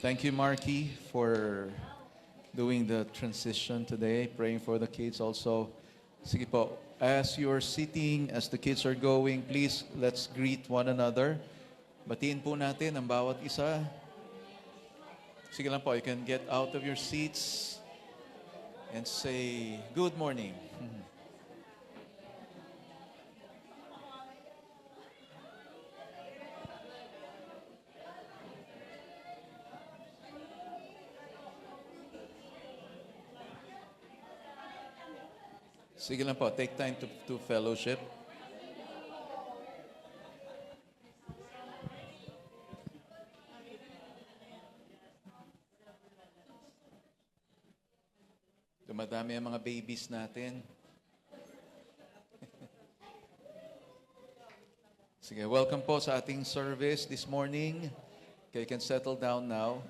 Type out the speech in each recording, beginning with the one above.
Thank you, Marky, for doing the transition today, praying for the kids also. Sige po, as you are sitting, as the kids are going, please, let's greet one another. Batiin po natin ang bawat isa. Sige lang po, you can get out of your seats and say, good morning. Sige lang po, take time to fellowship. Dumadami ang mga babies natin. Sige, welcome po sa ating service this morning. Okay, you can settle down now.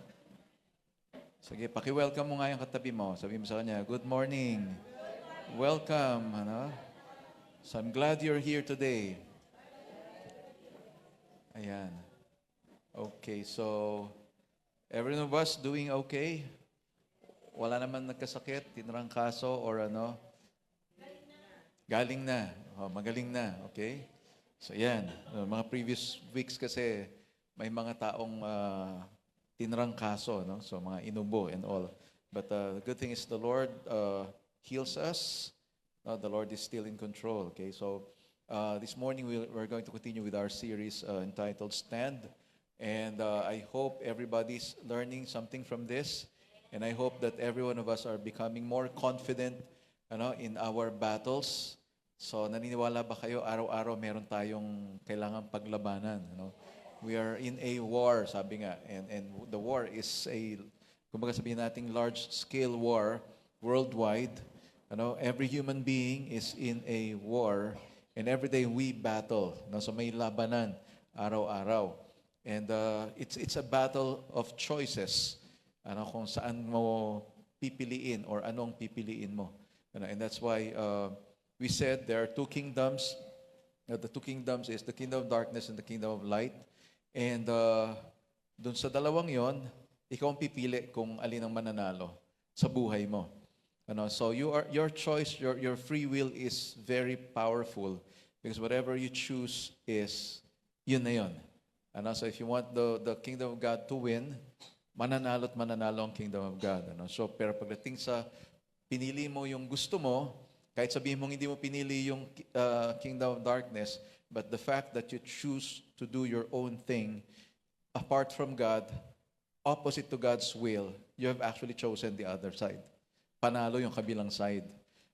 Sige, paki-welcome mo nga yung katabi mo. Sabi mo sa kanya, good morning. Welcome. Ano? So I'm glad you're here today. Ayan. Okay, so every one of us doing okay? Wala naman nagkasakit, tinrangkaso, or ano? Galing na. Oh, magaling na. Okay? So yan. Mga previous weeks kasi may mga taong tinrangkaso, no? So mga inubo and all. But the good thing is the Lord heals us. The Lord is still in control. Okay, so this morning we're going to continue with our series entitled Stand. And I hope everybody's learning something from this. And I hope that every one of us are becoming more confident in our battles. So naniniwala ba kayo, araw-araw meron tayong kailangang paglabanan? We are in a war, sabi nga. And the war is kumbaga sabihin nating large-scale war worldwide. Every human being is in a war, and every day we battle. So may labanan araw-araw. And it's a battle of choices. Kung saan mo pipiliin or anong pipiliin mo. And that's why we said there are two kingdoms. The two kingdoms is the kingdom of darkness and the kingdom of light. And dun sa dalawang yon, ikaw ang pipili kung alin ang mananalo sa buhay mo. So your choice, your free will is very powerful because whatever you choose is yun na yun. So if you want the kingdom of God to win, mananalo at mananalo ang kingdom of God. So pero pagdating sa pinili mo yung gusto mo, kahit sabihin mong hindi mo pinili yung kingdom of darkness, but the fact that you choose to do your own thing apart from God, opposite to God's will, you have actually chosen the other side. Panalo yung kabilang side.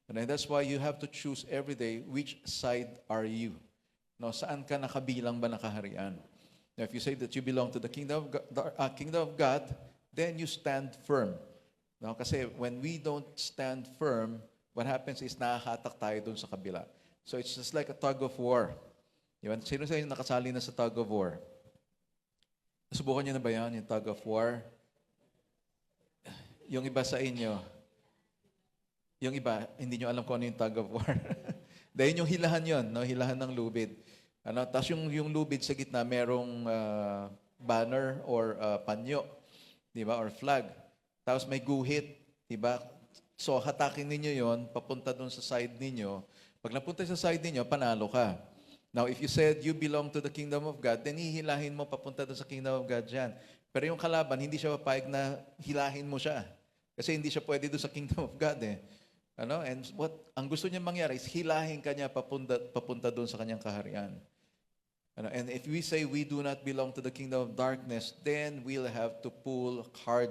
And that's why you have to choose every day which side are you. Saan ka nakabilang ba na kaharian? Now, if you say that you belong to the kingdom of God, then you stand firm. Kasi when we don't stand firm, what happens is nakakatak tayo dun sa kabila. So it's just like a tug of war. Sino sa inyo nakasali na sa tug of war? Nasubukan niyo na ba yan, yung tug of war? Yung iba sa inyo, yung iba, hindi nyo alam kung ano yung tug of war. Dahil yung hilahan yon, hilahan ng lubid. Tapos yung lubid sa gitna, merong banner or panyo, di ba? Or flag. Tapos may guhit, di ba? So hatakin ninyo yon, papunta dun sa side ninyo. Pag napunta sa side ninyo, panalo ka. Now, if you said you belong to the kingdom of God, then hihilahin mo papunta dun sa kingdom of God dyan. Pero yung kalaban, hindi siya papayag na hilahin mo siya. Kasi hindi siya pwede dun sa kingdom of God eh. And ang gusto niya mangyari is hilahin kanya papunta doon sa kanyang kaharian. And if we say we do not belong to the kingdom of darkness, then we'll have to pull hard.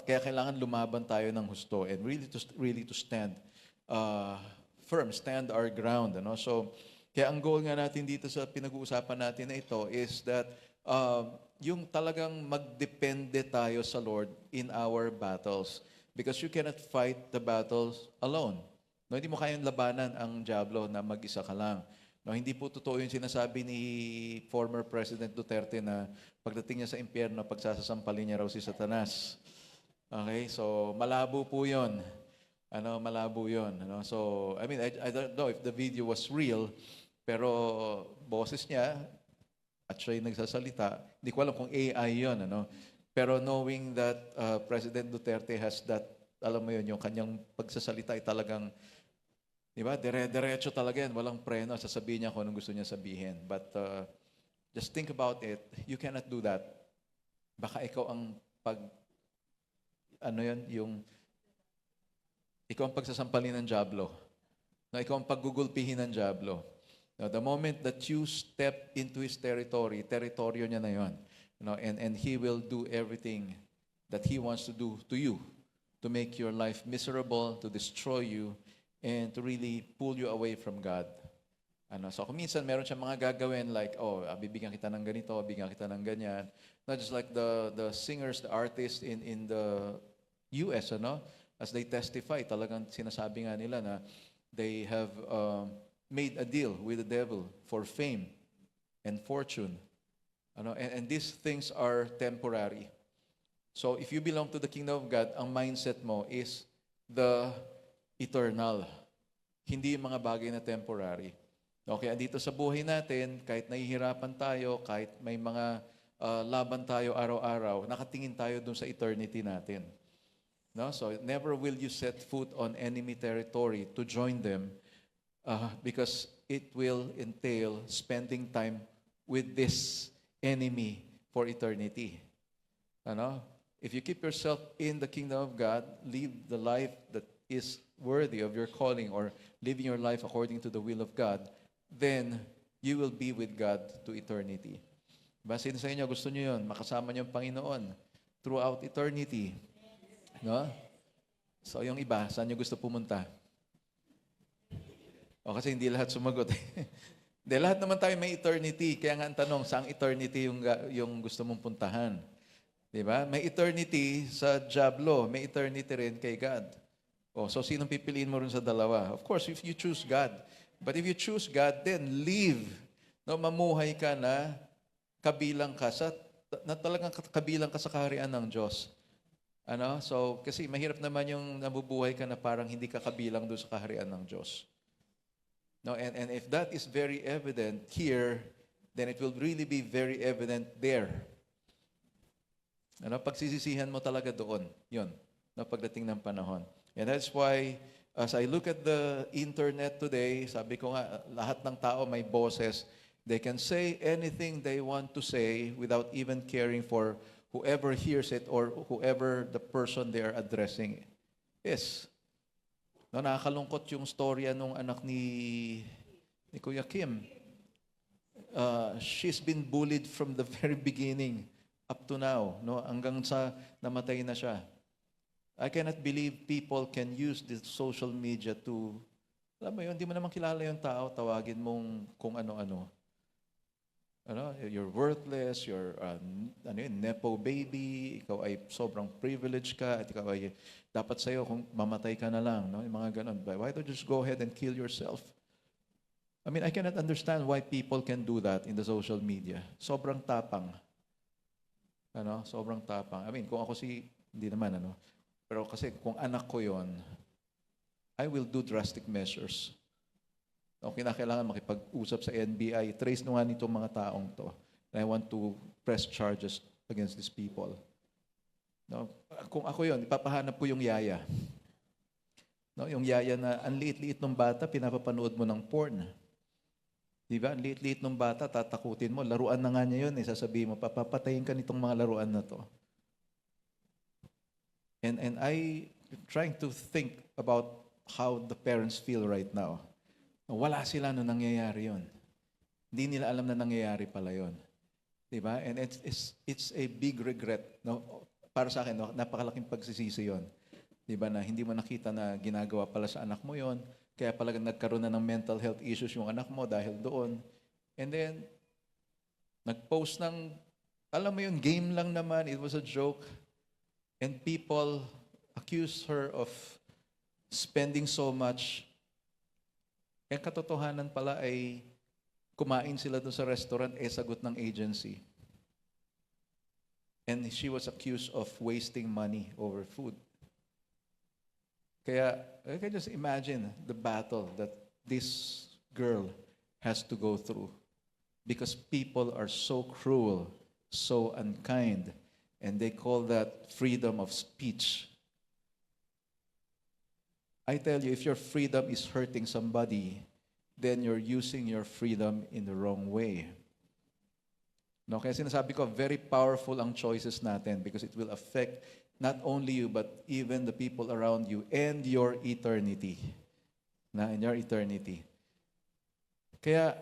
Kaya kailangan lumaban tayo ng husto and really to stand firm, stand our ground. So, kaya ang goal nga natin dito sa pinag-uusapan natin na ito is that yung talagang magdepende tayo sa Lord in our battles. Because you cannot fight the battles alone. Hindi mo kayang labanan ang diablo na mag-isa ka lang. Hindi po totoo yung sinasabi ni former President Duterte na pagdating niya sa impyerno, pagsasasampalin niya raw si Satanas. Okay? So, malabo po yun. Malabo yun. So, I mean, I don't know if the video was real, pero boses niya, at siya yung nagsasalita, hindi ko alam kung AI yun. Pero knowing that President Duterte has that, alam mo yun, yung kanyang pagsasalita ay talagang, di ba, dire-diretso talaga yan, walang preno, sasabihin niya kung anong gusto niya sabihin. But just think about it, you cannot do that. Baka ikaw ang ikaw ang pagsasampalin ng dyablo. No, ikaw ang paggugulpihin ng dyablo. No, the moment that you step into his territory, teritoryo niya na yon. No, and he will do everything that he wants to do to you to make your life miserable, to destroy you, and to really pull you away from God. So kung minsan meron siyang mga gagawin like, bibigyan kita ng ganito, bibigyan kita ng ganyan. Not just like the singers, the artists in the US, as they testify, talagang sinasabi nga nila na they have made a deal with the devil for fame and fortune. And these things are temporary. So if you belong to the kingdom of God, ang mindset mo is the eternal. Hindi yung mga bagay na temporary. Okay, andito sa buhay natin, kahit nahihirapan tayo, kahit may mga laban tayo araw-araw, nakatingin tayo dun sa eternity natin. No? So never will you set foot on enemy territory to join them because it will entail spending time with this enemy for eternity. If you keep yourself in the kingdom of God, live the life that is worthy of your calling or living your life according to the will of God, then you will be with God to eternity. Sino sa inyo gusto niyo yun? Makasama niyo ang Panginoon throughout eternity. No? So yung iba, saan niyo gusto pumunta? Kasi hindi lahat sumagot. Hindi, lahat naman tayo may eternity. Kaya nga ang tanong, saang eternity yung gusto mong puntahan? Diba? May eternity sa Diablo, may eternity rin kay God. So sinong pipiliin mo rin sa dalawa? Of course, if you choose God. But if you choose God, then live. Mamuhay ka na kabilang ka talagang kabilang ka sa kaharian ng Diyos. So, kasi mahirap naman yung nabubuhay ka na parang hindi ka kabilang doon sa kaharian ng Diyos. No, and if that is very evident here, then it will really be very evident there. Pagsisisihan mo talaga doon. Yun, pagdating ng panahon. And that's why, as I look at the internet today, sabi ko nga, lahat ng tao may boses. They can say anything they want to say without even caring for whoever hears it or whoever the person they are addressing is. Nakakalungkot yung storya nung anak ni Kuya Kim. She's been bullied from the very beginning up to now, hanggang sa namatay na siya. I cannot believe people can use this social media to, alam mo yun, hindi mo naman kilala yung tao, tawagin mong kung ano-ano. You're worthless, you're nepo baby, ikaw ay sobrang privileged ka, at ikaw ay dapat sa'yo kung mamatay ka na lang, yung mga ganon. Why don't you just go ahead and kill yourself? I cannot understand why people can do that in the social media. Sobrang tapang. Sobrang tapang. Kung ako hindi naman, pero kasi kung anak ko yon, I will do drastic measures. Kinakailangan makipag-usap sa NBI. Trace nga nitong mga taong to. And I want to press charges against these people. Kung ako yon, ipapahanap ko yung yaya. Yung yaya na ang liit-liit ng bata, pinapapanood mo ng porn. Diba? Ang liit-liit ng bata, tatakutin mo. Laruan na nga niya yun. Sasabihin mo, papapatayin ka nitong mga laruan na to. And I trying to think about how the parents feel right now. Wala sila nung nangyayari yon. Hindi nila alam na nangyayari pala yon. Diba? And it's a big regret. Para sa akin, napakalaking pagsisisi yon. Diba? Na hindi mo nakita na ginagawa pala sa anak mo yon. Kaya pala nagkaroon na ng mental health issues yung anak mo dahil doon. And then, nag-post ng, alam mo yun, game lang naman, it was a joke. And people accused her of spending so much. Ang katotohanan pala ay kumain sila doon sa restaurant, sagot ng agency. And she was accused of wasting money over food. Kaya, I can just imagine the battle that this girl has to go through. Because people are so cruel, so unkind, And they call that freedom of speech. I tell you, if your freedom is hurting somebody, then you're using your freedom in the wrong way. No, kaya sinasabi ko, very powerful ang choices natin because it will affect not only you, but even the people around you and your eternity. In your eternity. Kaya,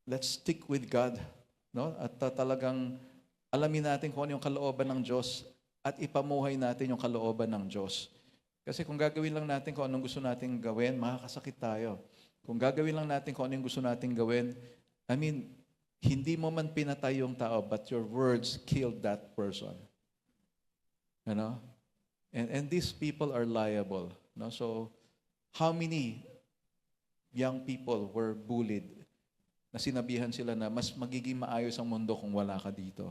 let's stick with God. No? At talagang alamin natin kung ano yung kalooban ng Diyos at ipamuhay natin yung kalooban ng Diyos. Kasi kung gagawin lang natin kung anong gusto nating gawin, makakasakit tayo. Kung gagawin lang natin kung ano yung gusto nating gawin, hindi mo man pinatay yung tao, but your words killed that person. You know? And these people are liable. No? So, how many young people were bullied na sinabihan sila na mas magiging maayos ang mundo kung wala ka dito?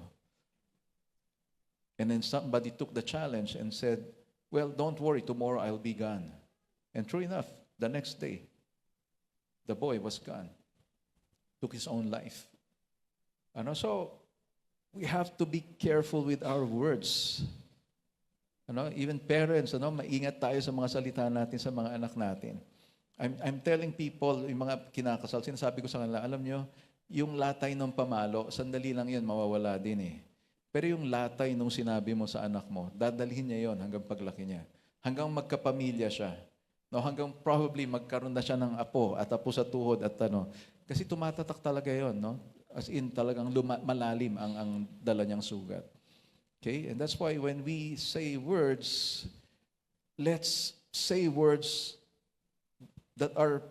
And then somebody took the challenge and said, well, don't worry, tomorrow I'll be gone. And true enough, the next day, the boy was gone. Took his own life. So, we have to be careful with our words. Even parents, maingat tayo sa mga salita natin sa mga anak natin. I'm telling people, yung mga kinakasal, sinasabi ko sa kanila, alam nyo, yung latay ng pamalo, sandali lang yun, mawawala din eh. Pero yung latay nung sinabi mo sa anak mo, dadalhin niya yon hanggang paglaki niya. Hanggang magkapamilya siya. Hanggang probably magkaroon na siya ng apo at apo sa tuhod at Kasi tumatatak talaga yon, no? As in talagang malalim ang dala niyang sugat. Okay? And that's why when we say words, let's say words that are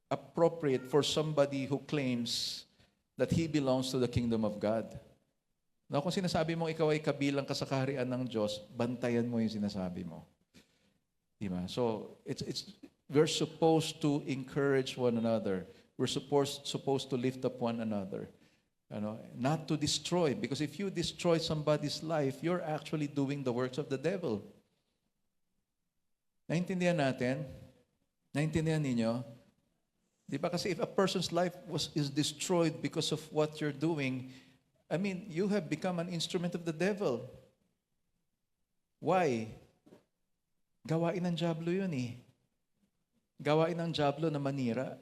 appropriate for somebody who claims that he belongs to the kingdom of God. Now, kung sinasabi mo ikaw ay kabilang ka sa kaharian ng Diyos, bantayan mo yung sinasabi mo. Diba? So, we're supposed to encourage one another. We're supposed to lift up one another. Not to destroy. Because if you destroy somebody's life, you're actually doing the works of the devil. Naintindihan natin? Naintindihan ninyo? Diba? Kasi if a person's life is destroyed because of what you're doing, you have become an instrument of the devil. Why? Gawain ng diablo yun eh. Gawain ng diablo na manira.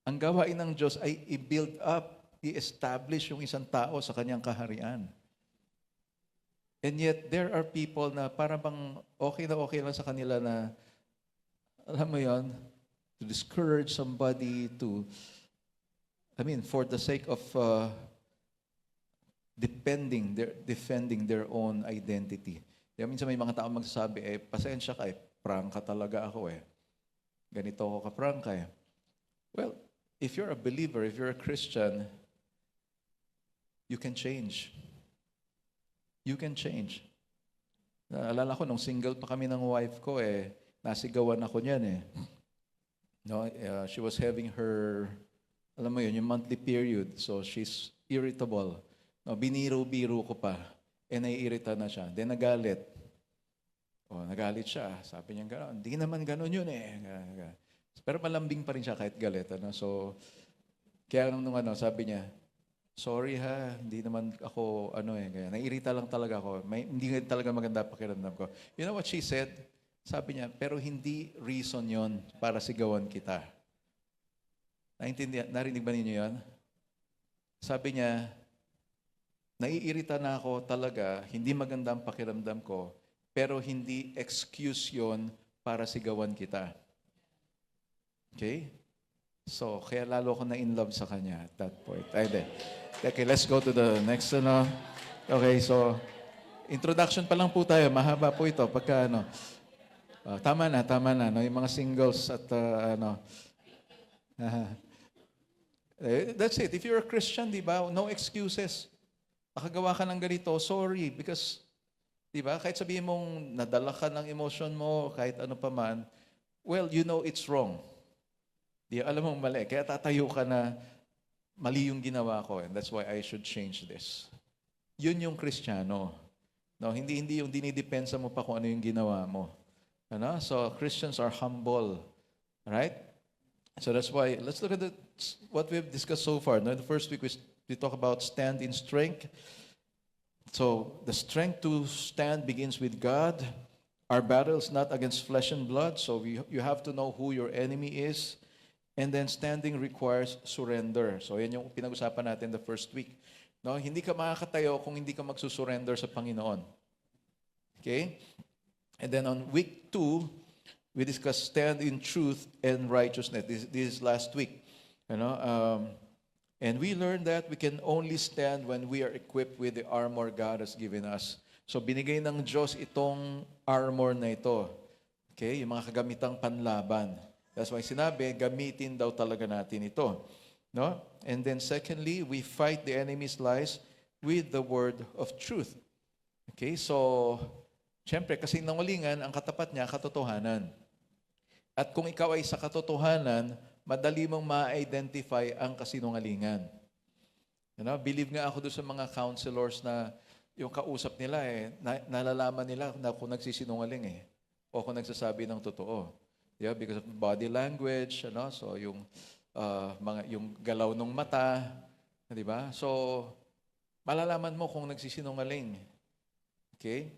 Ang gawain ng Diyos ay i-build up, i-establish yung isang tao sa kanyang kaharian. And yet, there are people na parang bang okay lang sa kanila na, alam mo yon, to discourage somebody, for the sake of defending their own identity. Kaya minsan may mga tao magsasabi, pasensya ka, prank ka talaga ako eh. Ganito ako ka-prank ka eh. Well, if you're a believer, if you're a Christian, you can change. You can change. Naalala ko, nung single pa kami ng wife ko nasigawan ako niyan eh. She was having her, alam mo yun, yung monthly period. So she's irritable. Biniro-biro ko pa. Naiirita na siya. Then nagalit. Nagalit siya. Sabi niya gano'n. Hindi naman gano'n yun eh. Pero malambing pa rin siya kahit galit. So, kaya nung sabi niya, sorry ha, hindi naman ako, naiirita lang talaga ako. Hindi talaga maganda pakiramdam ko. You know what she said? Sabi niya, pero hindi reason yon para sigawan kita. Narinig ba ninyo yon? Sabi niya, naiirita na ako talaga, hindi maganda ang pakiramdam ko, pero hindi excuse yon para sigawan kita. Okay? So, kaya lalo ako na-in-love sa kanya at that point. Okay, let's go to the next Okay, so, introduction pa lang po tayo. Mahaba po ito. Pagka tama na. Yung mga singles at that's it. If you're a Christian, di ba, no excuses. Nakagawa ka ng ganito, sorry. Because, di ba, kahit sabihin mong nadala ka ng emotion mo, kahit ano pa man, well, you know it's wrong. Di alam mong mali. Kaya tatayo ka na mali yung ginawa ko and that's why I should change this. Yun yung Kristiyano. No, hindi yung dinidepensa mo pa kung ano yung ginawa mo. So Christians are humble. Right? So that's why, let's look at what we've discussed so far. The first week we talk about stand in strength. So the strength to stand begins with God. Our battle is not against flesh and blood, so you have to know who your enemy is. And then standing requires surrender. So yan yung pinag-usapan natin the first week. No, hindi ka makakatayo kung hindi ka magsusurrender sa Panginoon. Okay? And then on week 2, we discussed stand in truth and righteousness. This is last week. You know, and we learned that we can only stand when we are equipped with the armor God has given us. So binigay ng Diyos itong armor na ito. Okay? Yung mga kagamitang panlaban. That's why sinabi, gamitin daw talaga natin ito. No? And then secondly, we fight the enemy's lies with the word of truth. Okay? So, syempre, kasi nangulingan, ang katapat niya, katotohanan. At kung ikaw ay sa katotohanan, madali mong ma-identify ang kasinungalingan. You know, believe nga ako doon sa mga counselors na yung kausap nila nalalaman nila na kung nagsisinungaling o kung nagsasabi ng totoo. Yeah, because of body language, ano? So yung yung galaw ng mata, di ba? So malalaman mo kung nagsisinungaling. Okay?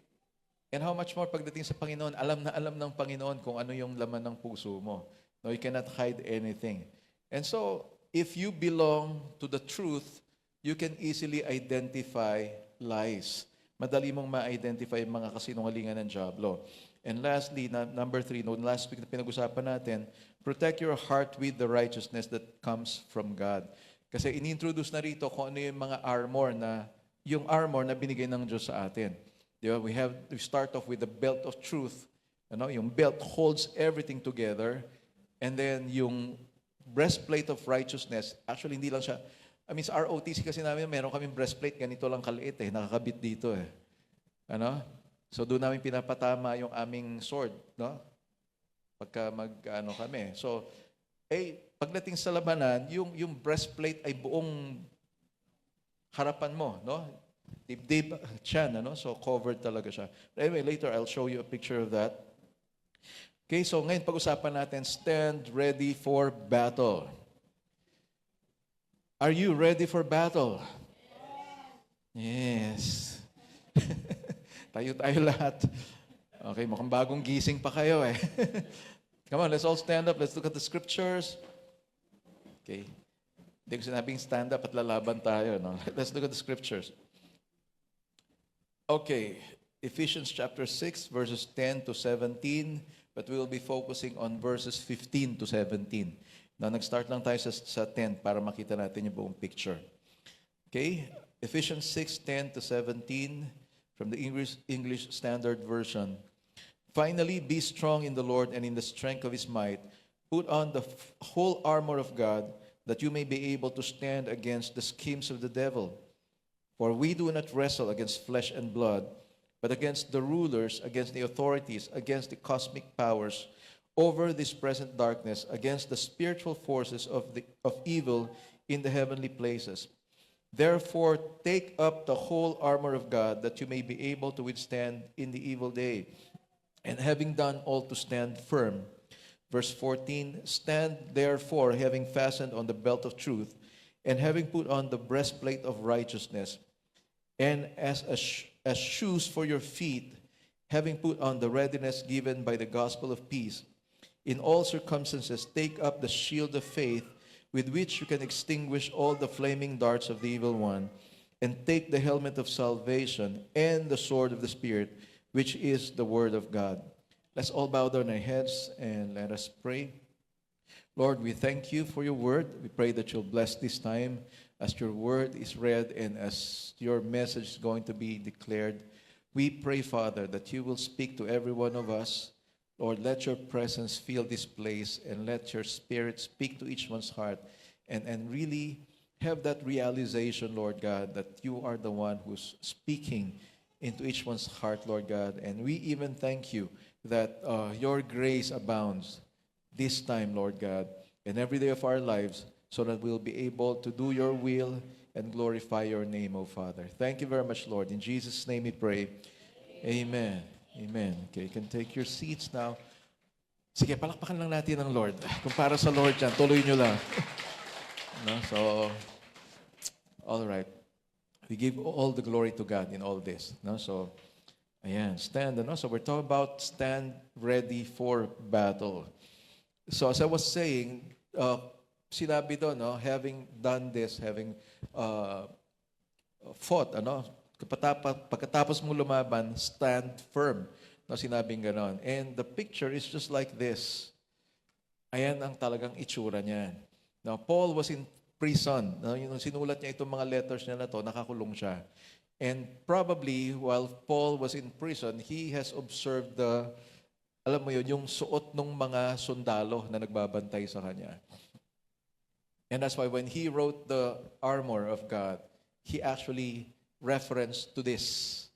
And how much more pagdating sa Panginoon, alam na alam ng Panginoon kung ano yung laman ng puso mo. No, you cannot hide anything. And so, if you belong to the truth, you can easily identify lies. Madali mong ma-identify yung mga kasinungalingan ng diablo. And lastly, number 3, last week na pinag-usapan natin, protect your heart with the righteousness that comes from God. Kasi in-introduce na rito kung ano yung mga armor na binigay ng Diyos sa atin. Diba? We start off with the belt of truth. Ano? Yung belt holds everything together. And then yung breastplate of righteousness, actually hindi lang siya, sa ROTC kasi namin, meron kaming breastplate, ganito lang kaliit nakakabit dito Ano? So doon namin pinapatama yung aming sword, no? Pagka kami. So, pagdating sa labanan, yung breastplate ay buong harapan mo, no? Dibdib, tiyan, ano? So covered talaga siya. But anyway, later I'll show you a picture of that. Okay, so ngayon pag-usapan natin, stand ready for battle. Are you ready for battle? Yes. Tayo lahat. Okay, mukhang bagong gising pa kayo Come on, let's all stand up. Let's look at the scriptures. Okay. Hindi ko sinabing stand up at lalaban tayo. No? Let's look at the scriptures. Okay, Ephesians chapter 6, verses 10 to 17. But we will be focusing on verses 15 to 17. Now, nag-start lang tayo sa 10 para makita natin yung buong picture. Okay? Ephesians 6:10 to 17 from the English Standard Version. Finally, be strong in the Lord and in the strength of His might. Put on the whole armor of God, that you may be able to stand against the schemes of the devil. For we do not wrestle against flesh and blood, but against the rulers, against the authorities, against the cosmic powers, over this present darkness, against the spiritual forces of evil in the heavenly places. Therefore, take up the whole armor of God, that you may be able to withstand in the evil day, and having done all, to stand firm. Verse 14, stand therefore, having fastened on the belt of truth, and having put on the breastplate of righteousness, and as shoes for your feet, having put on the readiness given by the gospel of peace. In all circumstances, take up the shield of faith, with which you can extinguish all the flaming darts of the evil one, and take the helmet of salvation and the sword of the Spirit, which is the word of God. Let's all bow down our heads and let us pray. Lord, we thank you for your word. We pray that you'll bless this time as your word is read and as your message is going to be declared. We pray, Father, that you will speak to every one of us. Lord, let your presence fill this place and let your Spirit speak to each one's heart and really have that realization, Lord God, that you are the one who's speaking into each one's heart, Lord God. And we even thank you that your grace abounds this time, Lord God, and every day of our lives, so that we'll be able to do your will and glorify your name, O Father. Thank you very much, Lord. In Jesus' name we pray. Amen. Amen. Okay, you can take your seats now. Sige, palakpakan lang natin ang Lord. Kung para sa Lord yan, tuloy nyo lang. No? So, all right. We give all the glory to God in all this. No? So, ayan, stand. No? So we're talking about stand ready for battle. So as I was saying, sinabi doon, no, having done this, having fought, pagkatapos mo lumaban, stand firm. No, sinabing ganon. And the picture is just like this. Ayan ang talagang itsura niya. Now, Paul was in prison. No, yung sinulat niya itong mga letters niya na to, nakakulong siya. And probably, while Paul was in prison, he has observed alam mo yun, yung suot ng mga sundalo na nagbabantay sa kanya. And that's why when he wrote the armor of God, he actually referenced to this.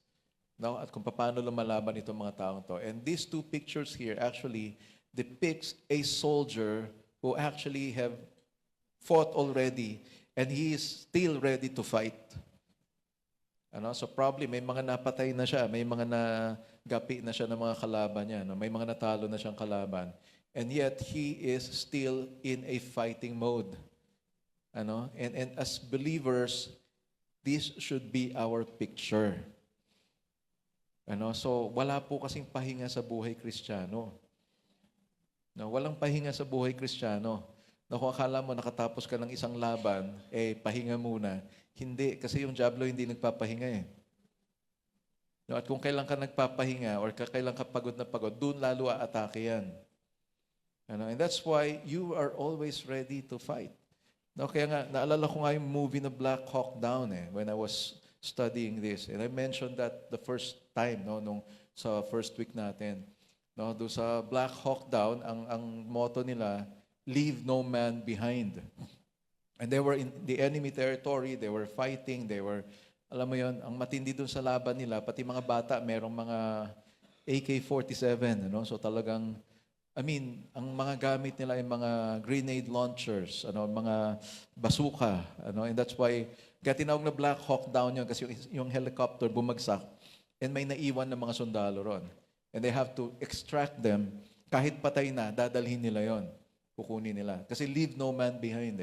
No? At kung paano lumalaban itong mga taong to. And these two pictures here actually depicts a soldier who actually have fought already and he is still ready to fight. So probably may mga napatay na siya, may mga nagapi na siya ng mga kalaban niya, no? May mga natalo na siyang kalaban. And yet he is still in a fighting mode. And as believers, this should be our picture. So wala po kasing pahinga sa buhay Kristiyano. No, walang pahinga sa buhay Kristiyano. Kung akala mo nakatapos ka ng isang laban, pahinga muna. Hindi, kasi yung diablo hindi nagpapahinga eh. No, at kung kailan ka nagpapahinga or kailan ka pagod na pagod, doon lalo aatake yan. And that's why you are always ready to fight. No, kaya nga, naalala ko nga yung movie na Black Hawk Down when I was studying this. And I mentioned that the first time, nung sa first week natin. No, doon sa Black Hawk Down, ang motto nila, leave no man behind. And they were in the enemy territory, they were fighting, alam mo yon, ang matindi doon sa laban nila, pati mga bata, merong mga AK-47, So talagang, ang mga gamit nila ay mga grenade launchers, mga bazooka, And that's why, kaya tinawag na Black Hawk Down yun, kasi yung helicopter bumagsak, and may naiwan na mga sundalo ron. And they have to extract them, kahit patay na, dadalhin nila yon, kukunin nila. Kasi leave no man behind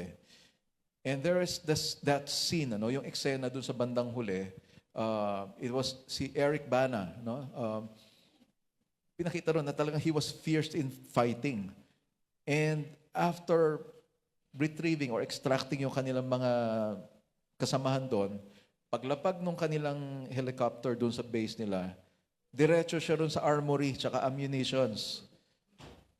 And there is that scene, yung eksena dun sa bandang huli, it was si Eric Bana, pinakita ron na talagang he was fierce in fighting. And after retrieving or extracting yung kanilang mga kasamahan doon, paglapag nung kanilang helicopter doon sa base nila, diretso siya doon sa armory tsaka ammunitions.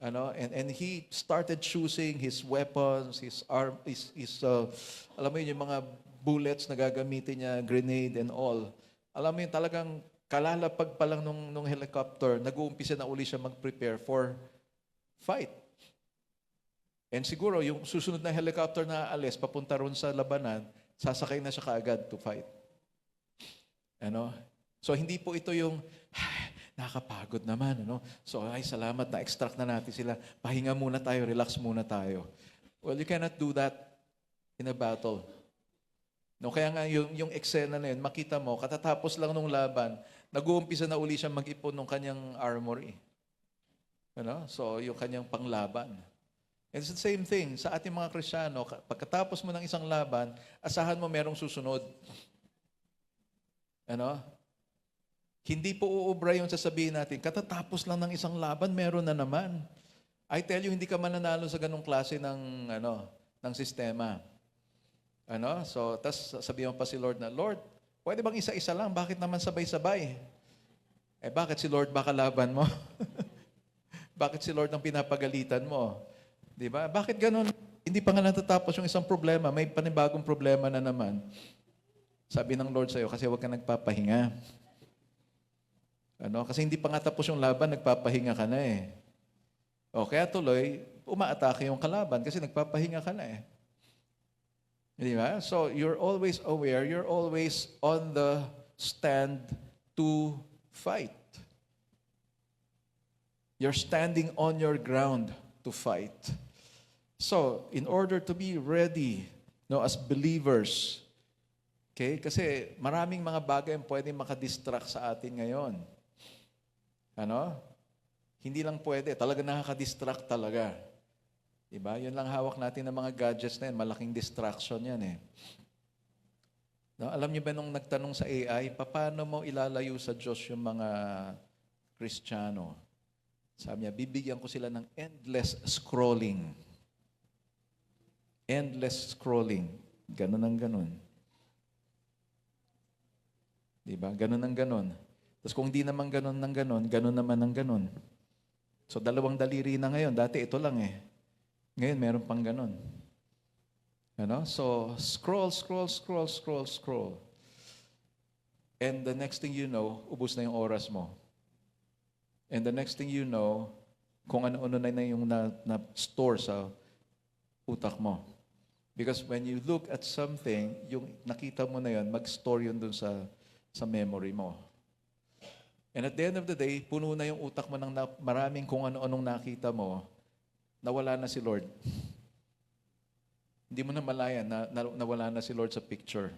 And he started choosing his weapons, alam mo yun, yung mga bullets na gagamitin niya, grenade and all. Alam mo yun, talagang kalalapag pa lang nung helicopter, nag-uumpisa na uli siya mag-prepare for fight. And siguro, yung susunod na helicopter na aalis, papunta ron sa labanan, sasakay na siya kaagad to fight. So, hindi po ito yung, nakakapagod naman, So, salamat, na-extract na natin sila. Pahinga muna tayo, relax muna tayo. Well, you cannot do that in a battle. Kaya nga, yung eksena na yun, makita mo, katatapos lang nung laban, nag-uumpisa na uli siya mag-ipon ng kanyang armory. So, yung kanyang panglaban. And it's the same thing sa ating mga Kristiyano. Pagkatapos mo ng isang laban, asahan mo merong susunod. Hindi po uubra yung sasabihin natin, katatapos lang ng isang laban, meron na naman. I tell you, hindi ka mananalo sa ganong klase ng sistema. So, tas sabihin mo pa si Lord na, Lord, pwede bang isa-isa lang? Bakit naman sabay-sabay? Bakit si Lord baka laban mo? Bakit si Lord ang pinapagalitan mo? Di ba? Bakit ganon? Hindi pa nga natatapos yung isang problema, may panibagong problema na naman. Sabi ng Lord sa'yo, kasi huwag ka nagpapahinga. Kasi hindi pa nga tapos yung laban, nagpapahinga ka na kaya tuloy, umaatake yung kalaban kasi nagpapahinga ka na Di ba? So, you're always aware, you're always on the stand to fight. You're standing on your ground to fight. So, in order to be ready, as believers, okay? Kasi maraming mga bagay ang pwedeng makadistract sa atin ngayon. Hindi lang pwede. Talaga nakaka-distract talaga. Diba? Yun lang hawak natin ng mga gadgets na yan. Malaking distraction yan No, alam niyo ba nung nagtanong sa AI, paano mo ilalayo sa Diyos yung mga Kristiyano? Sabi niya, bibigyan ko sila ng endless scrolling. Endless scrolling. Ganun ang ganun. Diba? Ganun ang ganun. Tapos kung di naman ganun ng ganun, ganun naman ang ganun. So dalawang daliri na ngayon. Dati ito lang eh. Ngayon meron pang ganun. Ano? So scroll, scroll, scroll, scroll, scroll. And the next thing you know, ubos na yung oras mo. And the next thing you know, kung ano-ano na yung na-store sa utak mo. Because when you look at something, yung nakita mo na yun, mag-store yun dun sa memory mo. And at the end of the day, puno na yung utak mo ng maraming kung ano-anong nakita mo, nawala na si Lord. Hindi mo na malayan na nawala na si Lord sa picture.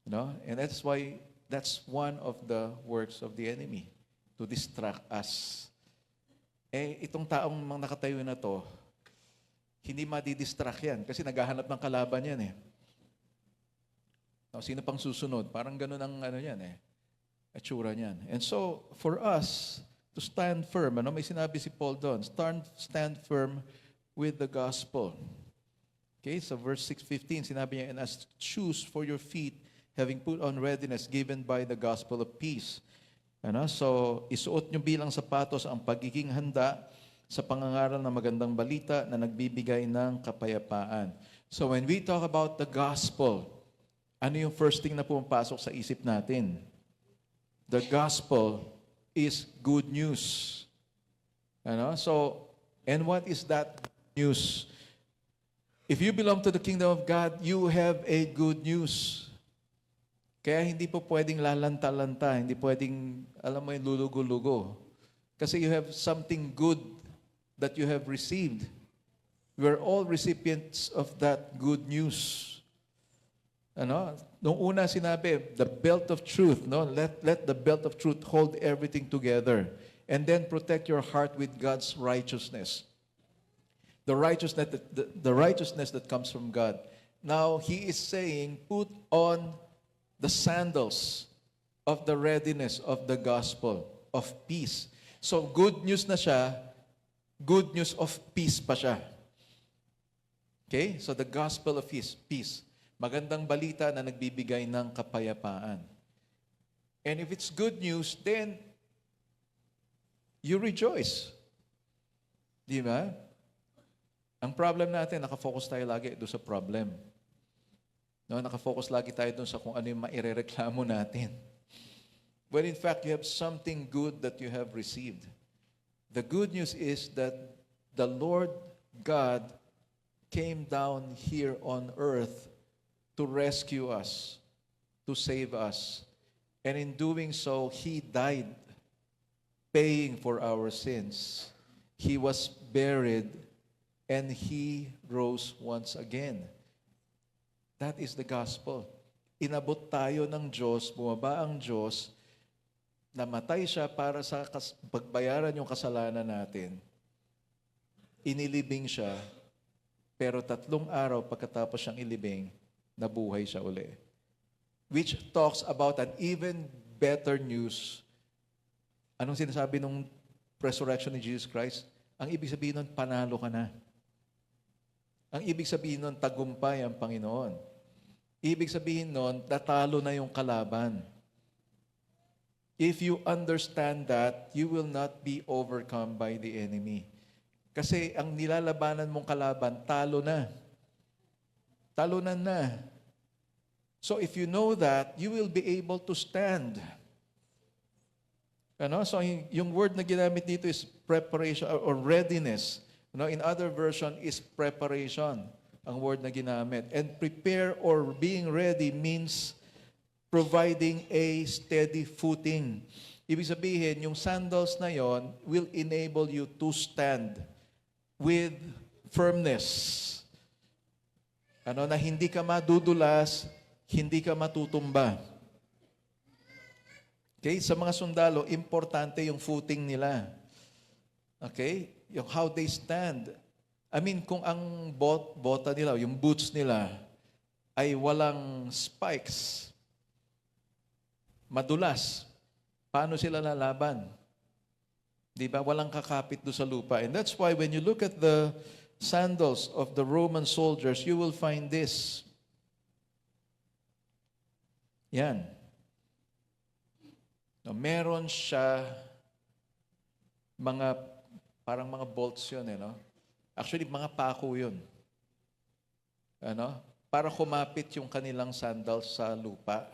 You know? And that's why, that's one of the works of the enemy, to distract us. Eh, itong taong nakatayo na to, hindi madidistract yan kasi naghahanap ng kalaban yan eh. No, sino pang susunod? Parang ganun ang ano yan eh. Atsura niyan. And so, for us to stand firm, may sinabi si Paul doon, stand firm with the gospel. Okay, so verse 6:15, sinabi niya, and as shoes for your feet, having put on readiness given by the gospel of peace. So, isuot nyo bilang sapatos ang pagiging handa sa pangangaral ng magandang balita na nagbibigay ng kapayapaan. So, when we talk about the gospel, ano yung first thing na pumapasok sa isip natin? The gospel is good news. So, and what is that news? If you belong to the kingdom of God, you have a good news. Kaya hindi po pwedeng lalanta-lanta, hindi pwedeng, alam mo yung lulugo-lugo. Kasi you have something good that you have received. We are all recipients of that good news. Nung una sinabi, the belt of truth, let the belt of truth hold everything together. And then protect your heart with God's righteousness. The righteousness that comes from God. Now, He is saying, put on the sandals of the readiness of the gospel of peace. So, good news na siya, good news of peace pa siya. Okay? So, the gospel of peace. Magandang balita na nagbibigay ng kapayapaan. And if it's good news, then you rejoice. Di ba? Ang problem natin, nakafocus tayo lagi doon sa problem. Nakafocus lagi tayo doon sa kung ano yung mairereklamo natin. When in fact, you have something good that you have received. The good news is that the Lord God came down here on earth to rescue us, to save us. And in doing so, He died, paying for our sins. He was buried, and He rose once again. That is the gospel. Inabot tayo ng Diyos, bumaba ang Diyos, namatay siya para sa pagbayaran yung kasalanan natin. Inilibing siya, pero 3 araw pagkatapos siyang ilibing, nabuhay siya uli. Which talks about an even better news. Anong sinasabi nung resurrection ni Jesus Christ? Ang ibig sabihin nun, panalo ka na. Ang ibig sabihin nun, tagumpay ang Panginoon. Ibig sabihin nun, natalo na yung kalaban. If you understand that, you will not be overcome by the enemy. Kasi ang nilalabanan mong kalaban, talo na. Talunan na. So if you know that, you will be able to stand. So yung word na ginamit dito is preparation or readiness. In other version is preparation, ang word na ginamit. And prepare or being ready means providing a steady footing. Ibig sabihin, yung sandals na yon will enable you to stand with firmness. Na hindi ka madudulas, hindi ka matutumba. Okay? Sa mga sundalo, importante yung footing nila. Okay? Yung how they stand. I mean, kung ang bota nila, yung boots nila, ay walang spikes, madulas, paano sila lalaban? Di ba? Walang kakapit do sa lupa. And that's why when you look at the sandals of the Roman soldiers, you will find this. Yan. No, meron siya parang mga bolts yun, no? Actually, mga pako yun. Ano? Para kumapit yung kanilang sandals sa lupa.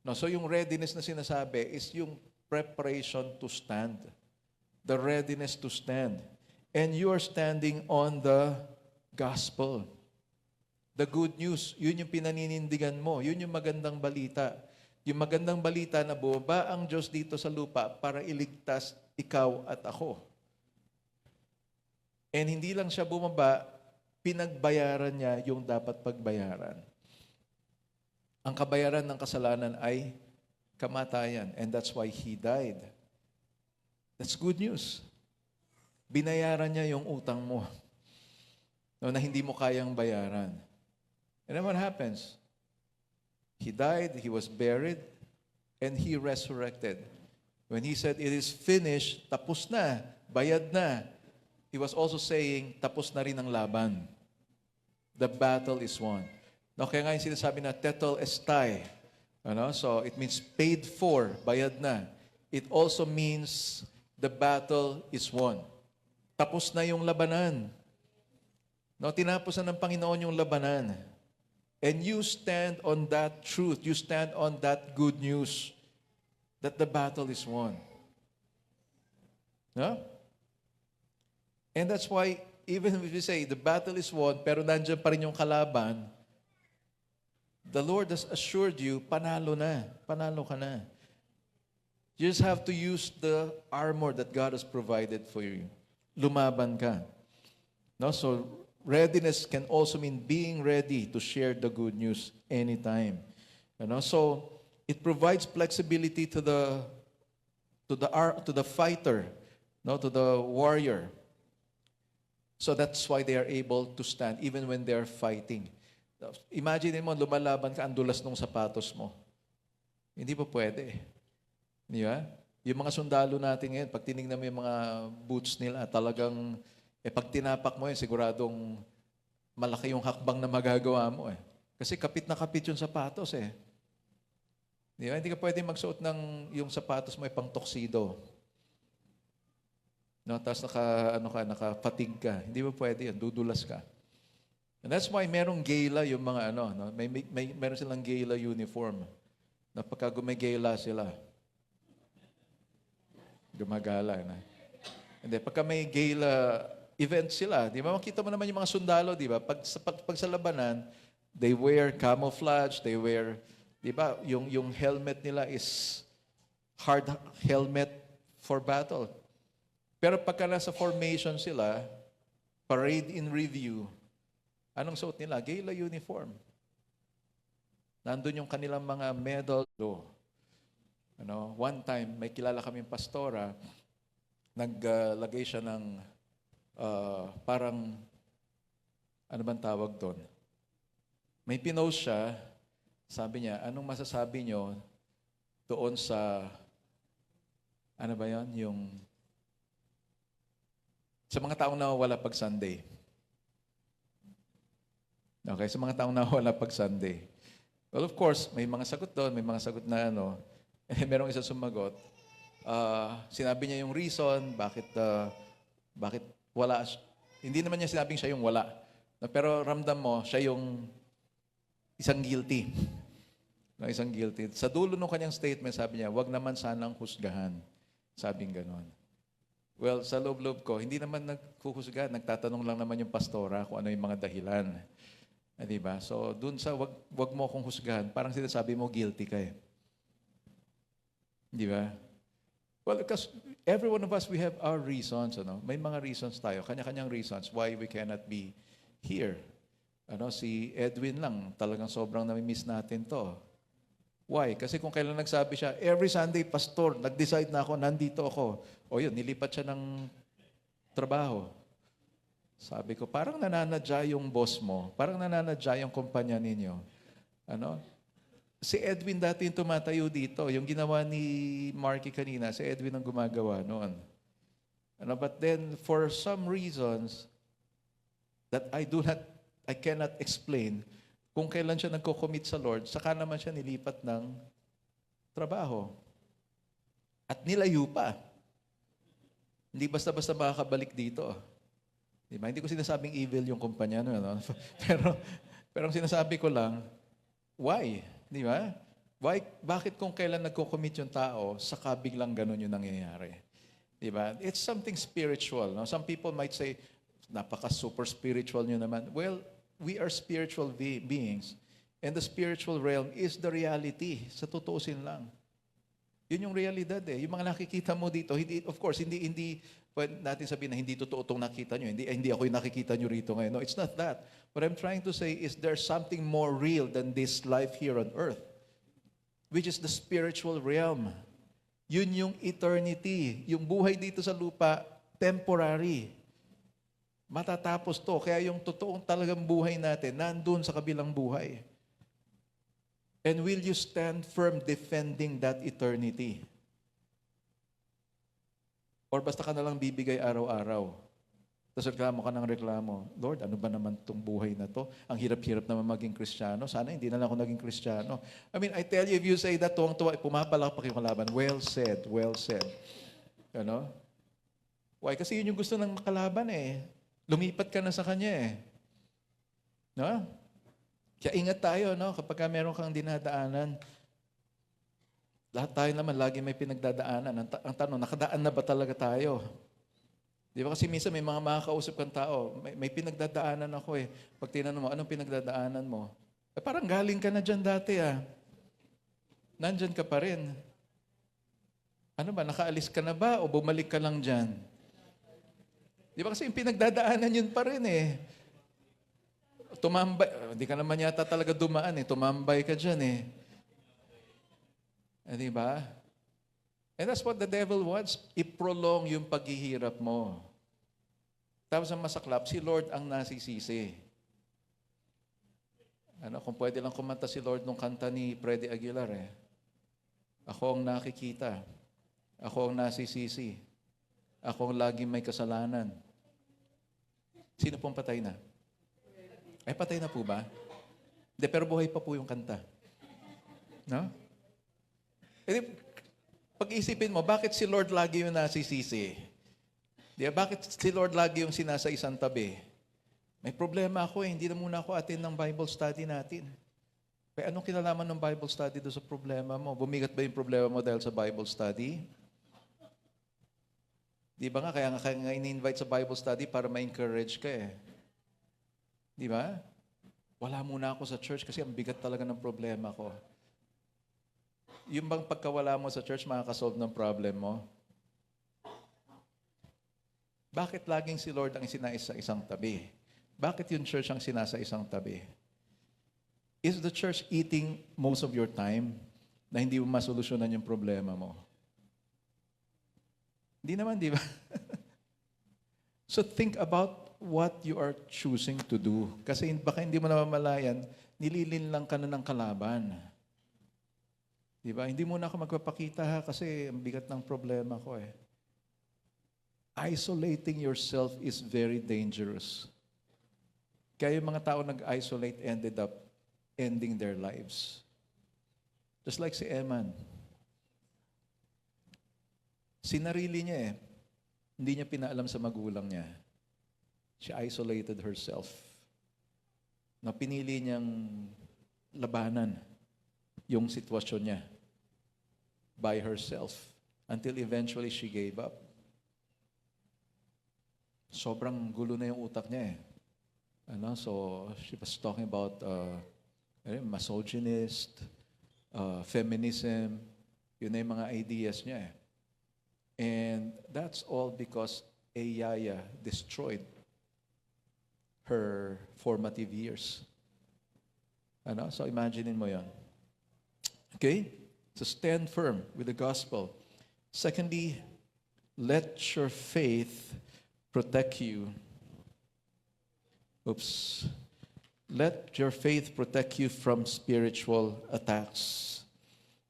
No, so yung readiness na sinasabi is yung preparation to stand. The readiness to stand. And you are standing on the gospel. The good news, yun yung pinaninindigan mo. Yun yung magandang balita. Yung magandang balita na bumaba ang Diyos dito sa lupa para iligtas ikaw at ako. And hindi lang siya bumaba, pinagbayaran niya yung dapat pagbayaran. Ang kabayaran ng kasalanan ay kamatayan. And that's why He died. That's good news. Binayaran niya yung utang mo na hindi mo kayang bayaran. And then what happens? He died, He was buried, and He resurrected. When He said, it is finished, tapos na, bayad na, He was also saying, tapos na rin ang laban. The battle is won. No, kaya nga yung sinasabi na, tetelestai. Ano? So, it means paid for, bayad na. It also means the battle is won. Tapos na yung labanan. No, tinapos na ng Panginoon yung labanan. And you stand on that truth. You stand on that good news that the battle is won. No? And that's why, even if we say the battle is won, pero nandiyan pa rin yung kalaban, the Lord has assured you, panalo na. Panalo ka na. You just have to use the armor that God has provided for you. Lumaban ka. No? So, readiness can also mean being ready to share the good news anytime. You know? So, it provides flexibility to the fighter, no, to the warrior. So that's why they are able to stand even when they are fighting. Imagine mo, lumalaban ka, ang dulas ng sapatos mo. Hindi pa pwede. Di ba? Yung mga sundalo natin ngayon, pag tinignan mo yung mga boots nila, talagang, pag tinapak mo yun, siguradong malaki yung hakbang na magagawa mo eh. Kasi kapit na kapit yung sapatos eh. Di ba? Hindi ka pwede magsuot ng yung sapatos mo ay pang tuxedo. No, tapos naka-fatigue ka. Hindi ba pwede yun? Dudulas ka. And that's why merong gala yung mga no? Meron silang gala uniform. Na pagka gumagala sila, gumagala na. Hindi, pagka may gala event sila, di ba? Makita mo naman yung mga sundalo, di ba? Pag sa labanan, they wear camouflage, they wear, di ba? Yung helmet nila is hard helmet for battle. Pero pagka nasa formation sila, parade in review, anong suot nila? Gala uniform. Nandun yung kanilang mga medal. Ano, one time, may kilala kaming pastora, naglagay siya ng parang, ano bang tawag doon? May pinost siya, sabi niya, anong masasabi niyo doon sa, ano ba yan? Yung, sa mga taong nawawala pag Sunday. Okay, sa mga taong nawawala pag Sunday. Well, of course, may mga sagot doon, may mga sagot na ano, merong isa sumagot. Sinabi niya yung reason, bakit wala. Hindi naman niya sinabing siya yung wala. Pero ramdam mo, siya yung isang guilty. No, isang guilty. Sa dulo ng kanyang statement, sabi niya, wag naman sanang husgahan. Sabing ganon. Well, sa loob-loob ko, hindi naman naghuhusga, nagtatanong lang naman yung pastora kung ano yung mga dahilan. Diba? So, dun sa wag mo akong husgahan, parang sinasabi mo, guilty ka eh. Di ba? Well, because every one of us, we have our reasons. Ano? May mga reasons tayo, kanya-kanyang reasons why we cannot be here. Ano, si Edwin lang, talagang sobrang nami-miss natin to. Why? Kasi kung kailan nagsabi siya, every Sunday, pastor, nag-decide na ako, nandito ako. O yun, nilipat siya ng trabaho. Sabi ko, parang nananadya yung boss mo, parang nananadya yung kumpanya ninyo. Ano? Si Edwin dati yung tumatayo dito. Yung ginawa ni Marky kanina, si Edwin ang gumagawa noon. Ano, but then, for some reasons that I cannot explain, kung kailan siya nagko-commit sa Lord, saka naman siya nilipat ng trabaho. At nilayo pa. Hindi basta-basta makakabalik dito. Diba? Hindi ko sinasabing evil yung kumpanya, no? pero ang sinasabi ko lang, why? Di ba? Why? Bakit kung kailan nagko-commit yung tao, saka biglang ganun yung nangyayari? Di ba? It's something spiritual. No? Some people might say, napaka-super spiritual nyo naman. Well, we are spiritual beings. And the spiritual realm is the reality. Sa tutuusin lang. Yun yung realidad eh. Yung mga nakikita mo dito, of course, hindi pwede natin sabihin na hindi totoo itong nakita nyo. Hindi ako yung nakikita nyo rito ngayon. No, it's not that. What I'm trying to say is there's something more real than this life here on earth, which is the spiritual realm. Yun yung eternity. Yung buhay dito sa lupa, temporary. Matatapos to. Kaya yung totoong talagang buhay natin, nandun sa kabilang buhay. And will you stand firm defending that eternity? Or basta ka na lang bibigay araw-araw. Tapos reklamo ka ng reklamo. Lord, ano ba naman itong buhay na to? Ang hirap-hirap naman maging Kristiyano. Sana hindi na lang ako naging Kristiyano. I mean, I tell you, if you say that, tuwang-tuwa, pumapalakpak yung kalaban. Well said, well said. You know? Why? Kasi yun yung gusto ng kalaban eh. Lumipat ka na sa kanya eh. No? Kaya ingat tayo, no? Kapag meron kang dinadaanan, lahat tayo naman lagi may pinagdadaanan. Ang tanong, nakadaan na ba talaga tayo? Di ba kasi minsan may mga makakausap kang tao, may pinagdadaanan ako eh. Pag tinanong mo, anong pinagdadaanan mo? Eh, parang galing ka na dyan dati ah. Nandyan ka pa rin. Ano ba, nakaalis ka na ba o bumalik ka lang dyan? Di ba kasi yung pinagdadaanan yun pa rin eh. Tumambay, hindi ka naman yata talaga dumaan eh. Tumambay ka dyan eh. Di ba? And that's what the devil wants. I-prolong yung paghihirap mo. Tapos ang masaklap, si Lord ang nasisisi. Ano, kung pwede lang kumanta si Lord nung kanta ni Freddy Aguilar eh. Ako ang nakikita. Ako ang nasisisi. Ako ang laging may kasalanan. Sino pong patay na? Ay, patay na po ba? Hindi, pero buhay pa po yung kanta. No? E, pag-isipin mo, bakit si Lord lagi yung nasisisi? Di ba? Bakit si Lord lagi yung sinasa isang tabi? May problema ako eh. Hindi na muna ako attend ng Bible study natin. Kaya anong kinalaman ng Bible study doon sa problema mo? Bumigat ba yung problema mo dahil sa Bible study? Di ba nga, kaya nga in-invite sa Bible study para ma-encourage ka eh. Di ba? Wala muna ako sa church kasi ang bigat talaga ng problema ko. Yung bang pagkawala mo sa church, makakasolve ng problem mo? Bakit laging si Lord ang sinais sa isang tabi? Bakit yung church ang sinasa isang tabi? Is the church eating most of your time na hindi mo masolusyonan yung problema mo? Hindi naman, di ba? So think about what you are choosing to do. Kasi baka hindi mo namamalayan, nililin lang ka na ng kalaban. Diba? Hindi mo na ako magpapakita ha, kasi ang bigat ng problema ko eh. Isolating yourself is very dangerous. Kaya yung mga tao nag-isolate ended up ending their lives. Just like si Eman. Sinarili niya eh. Hindi niya pinaalam sa magulang niya. She isolated herself. Na pinili niyang labanan yung sitwasyon niya by herself until eventually she gave up. Sobrang gulo na yung utak niya eh. So she was talking about misogynist, feminism, yun na yung mga ideas niya eh. And that's all because a yaya destroyed her formative years. So imaginein mo yon. Okay? So stand firm with the gospel. Secondly, let your faith protect you Oops. Let your faith protect you from spiritual attacks.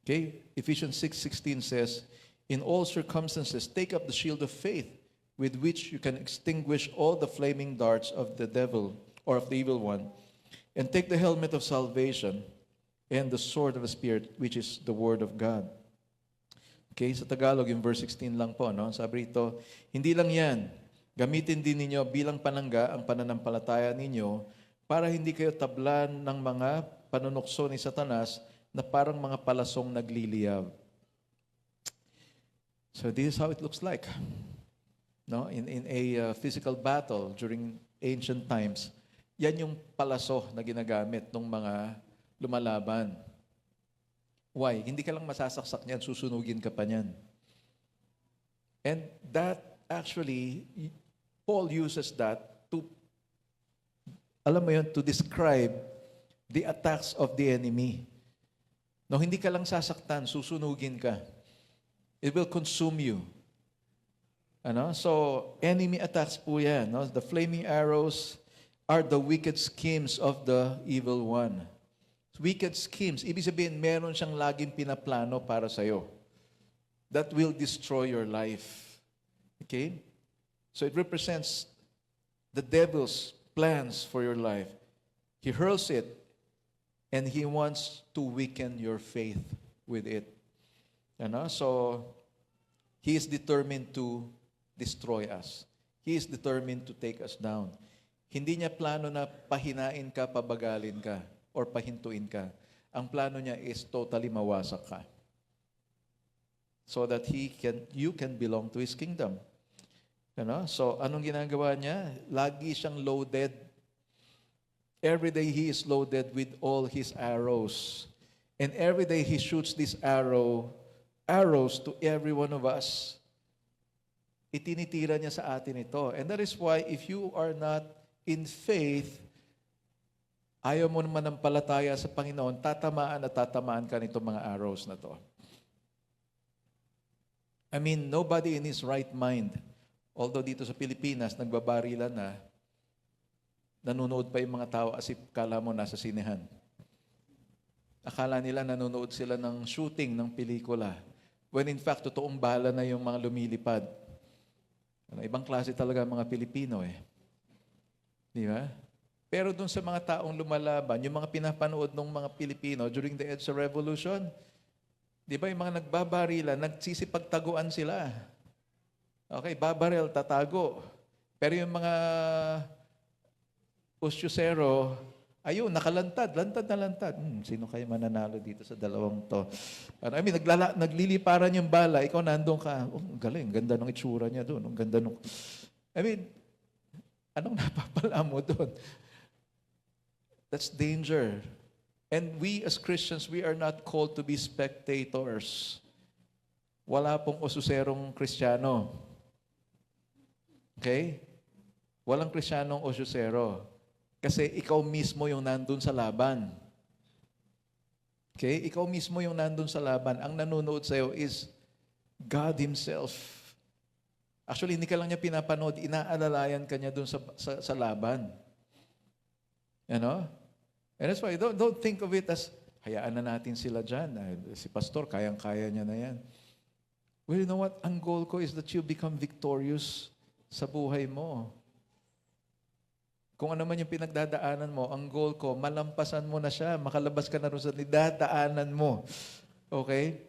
Okay? Ephesians 6:16 says, in all circumstances, take up the shield of faith with which you can extinguish all the flaming darts of the devil or of the evil one, and take the helmet of salvation and the sword of the Spirit, which is the Word of God. Okay, sa Tagalog, yung verse 16 lang po, no? Sabi rito, hindi lang yan, gamitin din ninyo bilang panangga ang pananampalataya ninyo para hindi kayo tablan ng mga panunukso ni Satanas na parang mga palasong nagliliyab. So this is how it looks like. No, in a physical battle during ancient times, yan yung palaso na ginagamit ng mga lumalaban. Why? Hindi ka lang masasaksak niyan, susunugin ka pa niyan. And that actually, Paul uses that to, alam mo yun, to describe the attacks of the enemy. No, hindi ka lang sasaktan, susunugin ka. It will consume you. Ano? So, enemy attacks po yan. No? The flaming arrows are the wicked schemes of the evil one. Wicked schemes, ibig sabihin, meron siyang laging pinaplano para sa'yo that will destroy your life. Okay? So it represents the devil's plans for your life. He hurls it, and he wants to weaken your faith with it. Ano? So, he is determined to destroy us. He is determined to take us down. Hindi niya plano na pahinain ka, pabagalin ka, or pahintuin ka. Ang plano niya is totally mawasak ka. So that you can belong to His kingdom. Ano? So, anong ginagawa niya? Lagi siyang loaded. Every day he is loaded with all his arrows. And every day he shoots this arrows to every one of us. Itinitira niya sa atin ito. And that is why if you are not in faith, ayaw mo naman ng palataya sa Panginoon, tatamaan at tatamaan ka nitong mga arrows na to. I mean, nobody in his right mind, although dito sa Pilipinas, nagbabarilan na, nanonood pa yung mga tao as if kala mo nasa sinehan. Akala nila nanonood sila ng shooting ng pelikula. When in fact, totoong bala na yung mga lumilipad. Ibang klase talaga mga Pilipino eh. Di ba? Pero dun sa mga taong lumalaban, yung mga pinapanood ng mga Pilipino during the EDSA Revolution, di ba yung mga nagbabarilan, nagsisipagtaguan sila. Okay, babaril, tatago. Pero yung mga usyusero, ayun, nakalantad, lantad na lantad. Sino kayo mananalo dito sa dalawang to? I mean, nagliliparan yung bala, ikaw nandun ka, galing, ganda ng itsura niya doon, ganda ng... I mean, anong napapala mo doon? That's danger. And we as Christians, we are not called to be spectators. Wala pong osuserong Kristiyano. Okay? Walang Kristiyanong osusero. Kasi ikaw mismo yung nandun sa laban. Okay? Ikaw mismo yung nandun sa laban. Ang nanonood sa'yo is God Himself. Actually, hindi ka lang niya pinapanood, inaalalayan ka niya dun sa laban. You know? And that's why, don't think of it as, hayaan na natin sila dyan. Si pastor, kayang-kaya niya na yan. Well, you know what? Ang goal ko is that you become victorious sa buhay mo. Kung ano man yung pinagdadaanan mo, ang goal ko, malampasan mo na siya, makalabas ka na rin sa dinadaanan mo. Okay?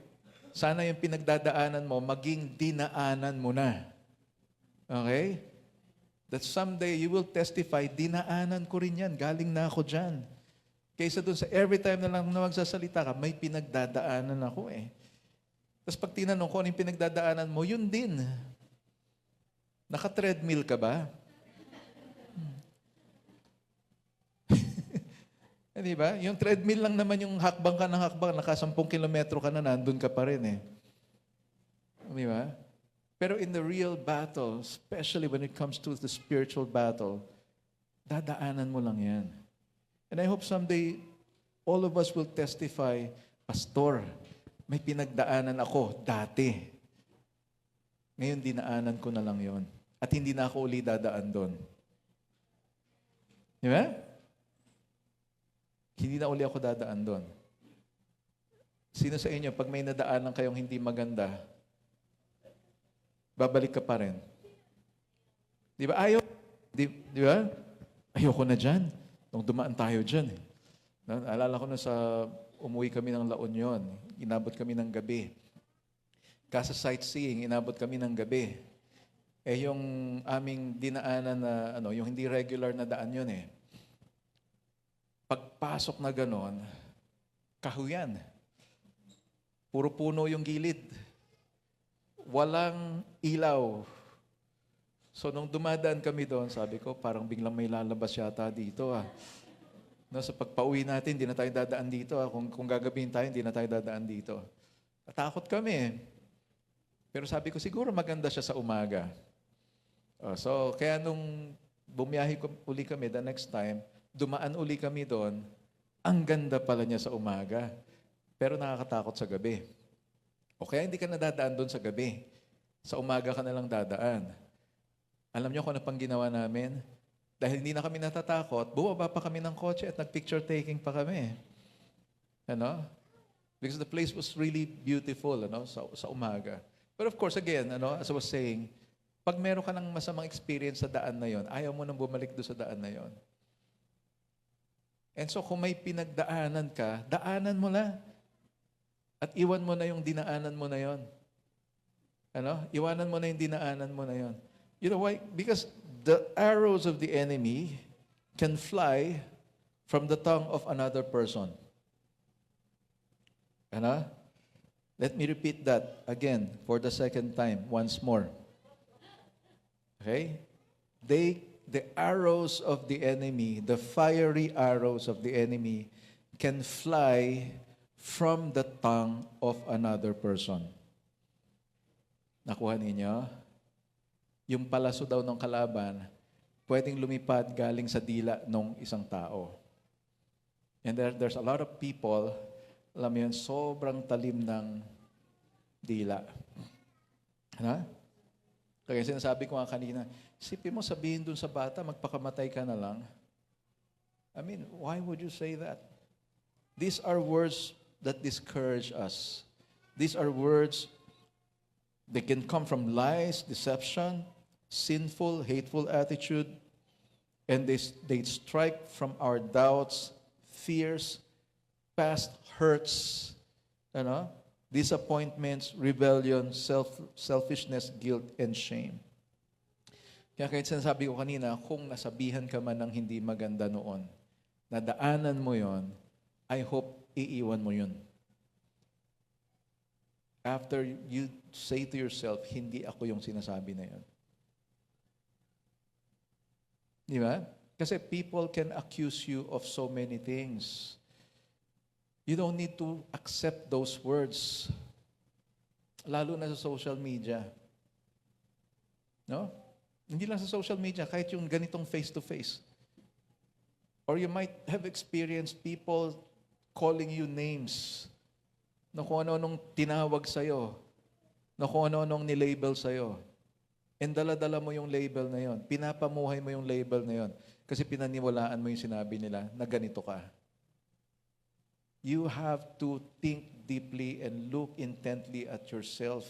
Sana yung pinagdadaanan mo, maging dinaanan mo na. Okay? That someday you will testify, dinaanan ko rin yan, galing na ako dyan. Kaysa dun sa every time na lang na magsasalita ka, may pinagdadaanan ako eh. Tapos pag tinanong ko ano yung pinagdadaanan mo, yun din. Naka-treadmill ka ba? Di ba? Yung treadmill lang naman yung hakbang ka ng hakbang, naka 10 kilometro ka na, nandun ka pa rin eh. Di ba? Pero in the real battle, especially when it comes to the spiritual battle, dadaanan mo lang yan. And I hope someday, all of us will testify, Pastor, may pinagdaanan ako dati. Ngayon, dinaanan ko na lang yon. At hindi na ako uli dadaan doon. Di ba? Hindi na uli ako dadaan doon. Sino sa inyo, pag may nadaanan kayong hindi maganda, babalik ka pa rin? Di ba? Di ba? Ayoko na dyan. Nung dumaan tayo dyan. Alala ko na umuwi kami ng La Union. Inabot kami ng gabi. Kasa sightseeing, inabot kami ng gabi. Yung aming dinaanan na, yung hindi regular na daan yun eh. Pagpasok na ganon, kahuyan. Puro puno yung gilid. Walang ilaw. So nung dumadaan kami doon, sabi ko, parang biglang may lalabas yata dito ah. Sa pagpauwi natin, hindi na tayo dadaan dito ah. Kung gagabihin tayo, hindi na tayo dadaan dito. Natakot kami. Pero sabi ko, siguro maganda siya sa umaga. So kaya nung bumiyahe uli kami the next time, dumaan uli kami doon, ang ganda pala niya sa umaga. Pero nakakatakot sa gabi. O kaya hindi ka nadadaan doon sa gabi. Sa umaga ka na lang dadaan. Alam niyo kung ano pang ginawa namin? Dahil hindi na kami natatakot, bumaba pa kami ng kotse at nag-picture taking pa kami. Because the place was really beautiful sa umaga. But of course, again, as I was saying, pag meron ka ng masamang experience sa daan na yon, ayaw mo nang bumalik doon sa daan na yon. And so kung may pinagdaanan ka, daanan mo na. At iwan mo na yung dinaanan mo na yon. Iwanan mo na yung dinaanan mo na yon. You know why? Because the arrows of the enemy can fly from the tongue of another person. Let me repeat that again for the second time, once more. Okay? The arrows of the enemy, the fiery arrows of the enemy can fly from the tongue of another person. Nakuha ninyo? Yung palaso daw ng kalaban, pwedeng lumipad galing sa dila ng isang tao. And there's a lot of people, alam mo yun, sobrang talim ng dila. Kaya sinasabi ko nga kanina, isipin mo sabihin dun sa bata, magpakamatay ka na lang. I mean, why would you say that? These are words that discourage us. These are words, they can come from lies, deception, sinful, hateful attitude, and they strike from our doubts, fears, past hurts, disappointments, rebellion, selfishness, guilt, and shame. Kaya kahit sinasabi ko kanina, kung nasabihan ka man ng hindi maganda noon, nadaanan mo yon, I hope iiwan mo yun. After you say to yourself, hindi ako yung sinasabi na yun. Di ba? Kasi people can accuse you of so many things. You don't need to accept those words. Lalo na sa social media. No? Hindi lang sa social media, kahit yung ganitong face-to-face. Or you might have experienced people calling you names na kung ano-anong tinawag sa'yo, na kung ano-anong nilabel sa'yo. And dala-dala mo yung label na yon. Pinapamuhay mo yung label na yon. Kasi pinaniwalaan mo yung sinabi nila na ganito ka. You have to think deeply and look intently at yourself.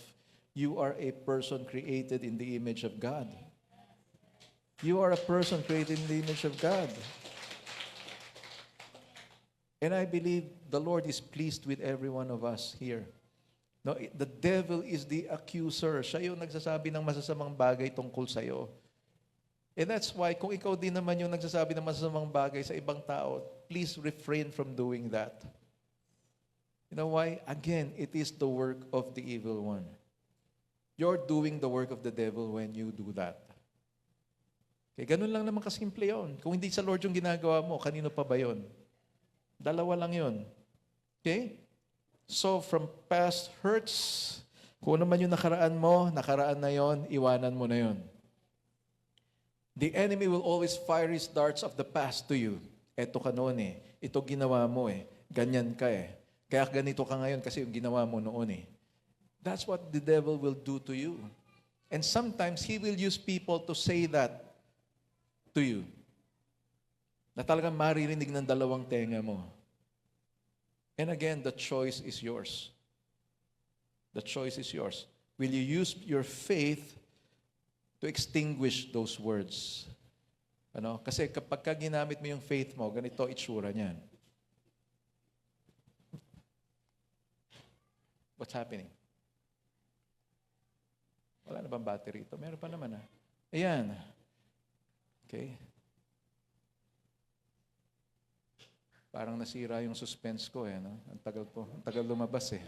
You are a person created in the image of God. You are a person created in the image of God. And I believe the Lord is pleased with every one of us here. No, the devil is the accuser. Siya yung nagsasabi ng masasamang bagay tungkol sa iyo. And that's why, kung ikaw din naman yung nagsasabi ng masasamang bagay sa ibang tao, please refrain from doing that. You know why? Again, it is the work of the evil one. You're doing the work of the devil when you do that. Okay, ganun lang naman kasimple yun. Kung hindi sa Lord yung ginagawa mo, kanino pa ba yun? Dalawa lang yun. Okay? So, from past hurts, kung ano man yung nakaraan na yon, iwanan mo na yon. The enemy will always fire his darts of the past to you. Eto ka noon eh. Ito ginawa mo eh. Ganyan ka eh. Kaya ganito ka ngayon kasi yung ginawa mo noon eh. That's what the devil will do to you. And sometimes he will use people to say that to you. Na talagang maririnig ng dalawang tenga mo. And again, the choice is yours. The choice is yours. Will you use your faith to extinguish those words? Ano? Kasi kapag ka ginamit mo yung faith mo, ganito itsura niyan. What's happening? Wala na bang battery ito? Meron pa naman ah. Ayan. Okay. Parang nasira yung suspense ko eh. No? Ang tagal lumabas eh.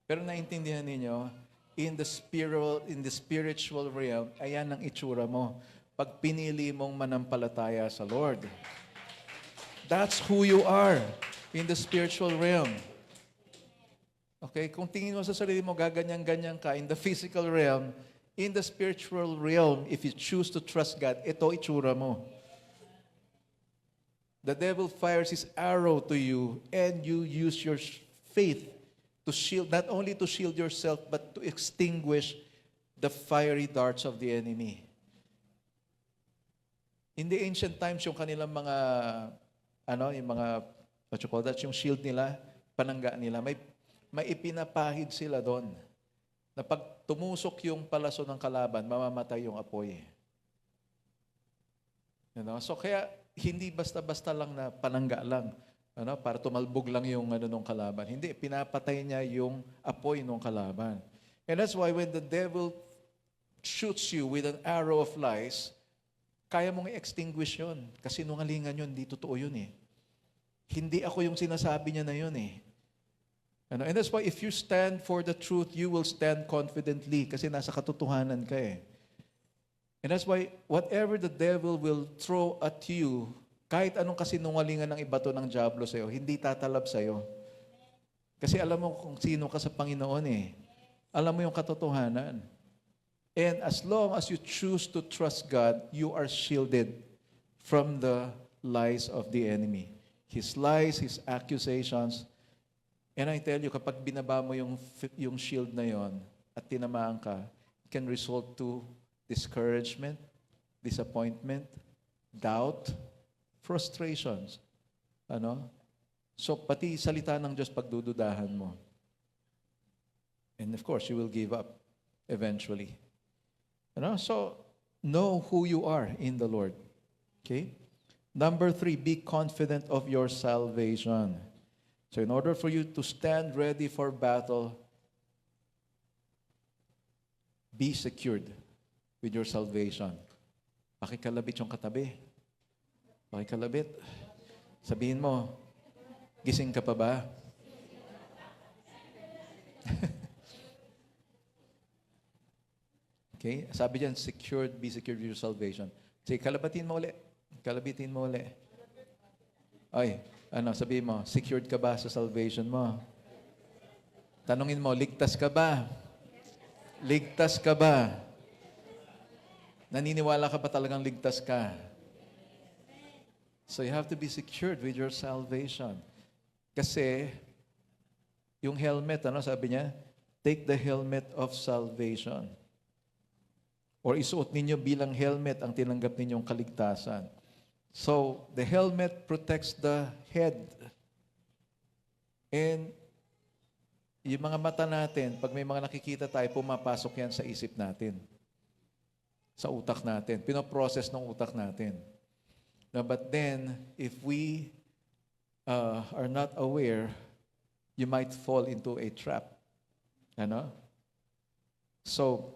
Pero naintindihan ninyo, in the spiritual realm, ayan ang itsura mo. Pag pinili mong manampalataya sa Lord. That's who you are in the spiritual realm. Okay? Kung tingin mo sa sarili mo, gaganyan-ganyan ka in the physical realm, in the spiritual realm, if you choose to trust God, ito itsura mo. The devil fires his arrow to you and you use your faith to shield, not only to shield yourself, but to extinguish the fiery darts of the enemy. In the ancient times, yung kanilang mga, yung mga, what you call that, yung shield nila, panangga nila, may ipinapahid sila doon. Na pag tumusok yung palaso ng kalaban, mamamatay yung apoy. So kaya, hindi basta-basta lang na panangga lang, para tumalbog lang yung nung kalaban. Hindi, pinapatay niya yung apoy ng kalaban. And that's why when the devil shoots you with an arrow of lies, kaya mong i-extinguish yun. Kasi nungalingan yun, hindi totoo yun eh. Hindi ako yung sinasabi niya na yun eh. And that's why if you stand for the truth, you will stand confidently kasi nasa katotohanan ka eh. And that's why whatever the devil will throw at you, kahit anong kasinungalingan ng ibato ng diablo sa'yo, hindi tatalab sa'yo. Kasi alam mo kung sino ka sa Panginoon eh. Alam mo yung katotohanan. And as long as you choose to trust God, you are shielded from the lies of the enemy. His lies, his accusations. And I tell you, kapag binaba mo yung shield na yon at tinamaan ka, it can result to discouragement, disappointment, doubt, frustrations. So, pati salita ng Diyos pagdududahan mo. And of course, you will give up eventually. So, know who you are in the Lord. Okay? Number 3, be confident of your salvation. So, in order for you to stand ready for battle, be secured with your salvation. Pakikalabit yung katabi. Pakikalabit. Sabihin mo, gising ka pa ba? Okay? Sabi diyan, be secured with your salvation. Sige, kalabatin mo uli. Kalabitin mo uli. Ay, sabihin mo, secured ka ba sa salvation mo? Tanungin mo, ligtas ka ba? Ligtas ka ba? Naniniwala ka pa talagang ligtas ka? So you have to be secured with your salvation. Kasi, yung helmet, sabi niya? Take the helmet of salvation. Or isuot ninyo bilang helmet ang tinanggap ninyong kaligtasan. So, the helmet protects the head. And yung mga mata natin, pag may mga nakikita tayo, pumapasok yan sa isip natin. Sa utak natin. Pinoprocess ng utak natin. But then, if we are not aware, you might fall into a trap. So,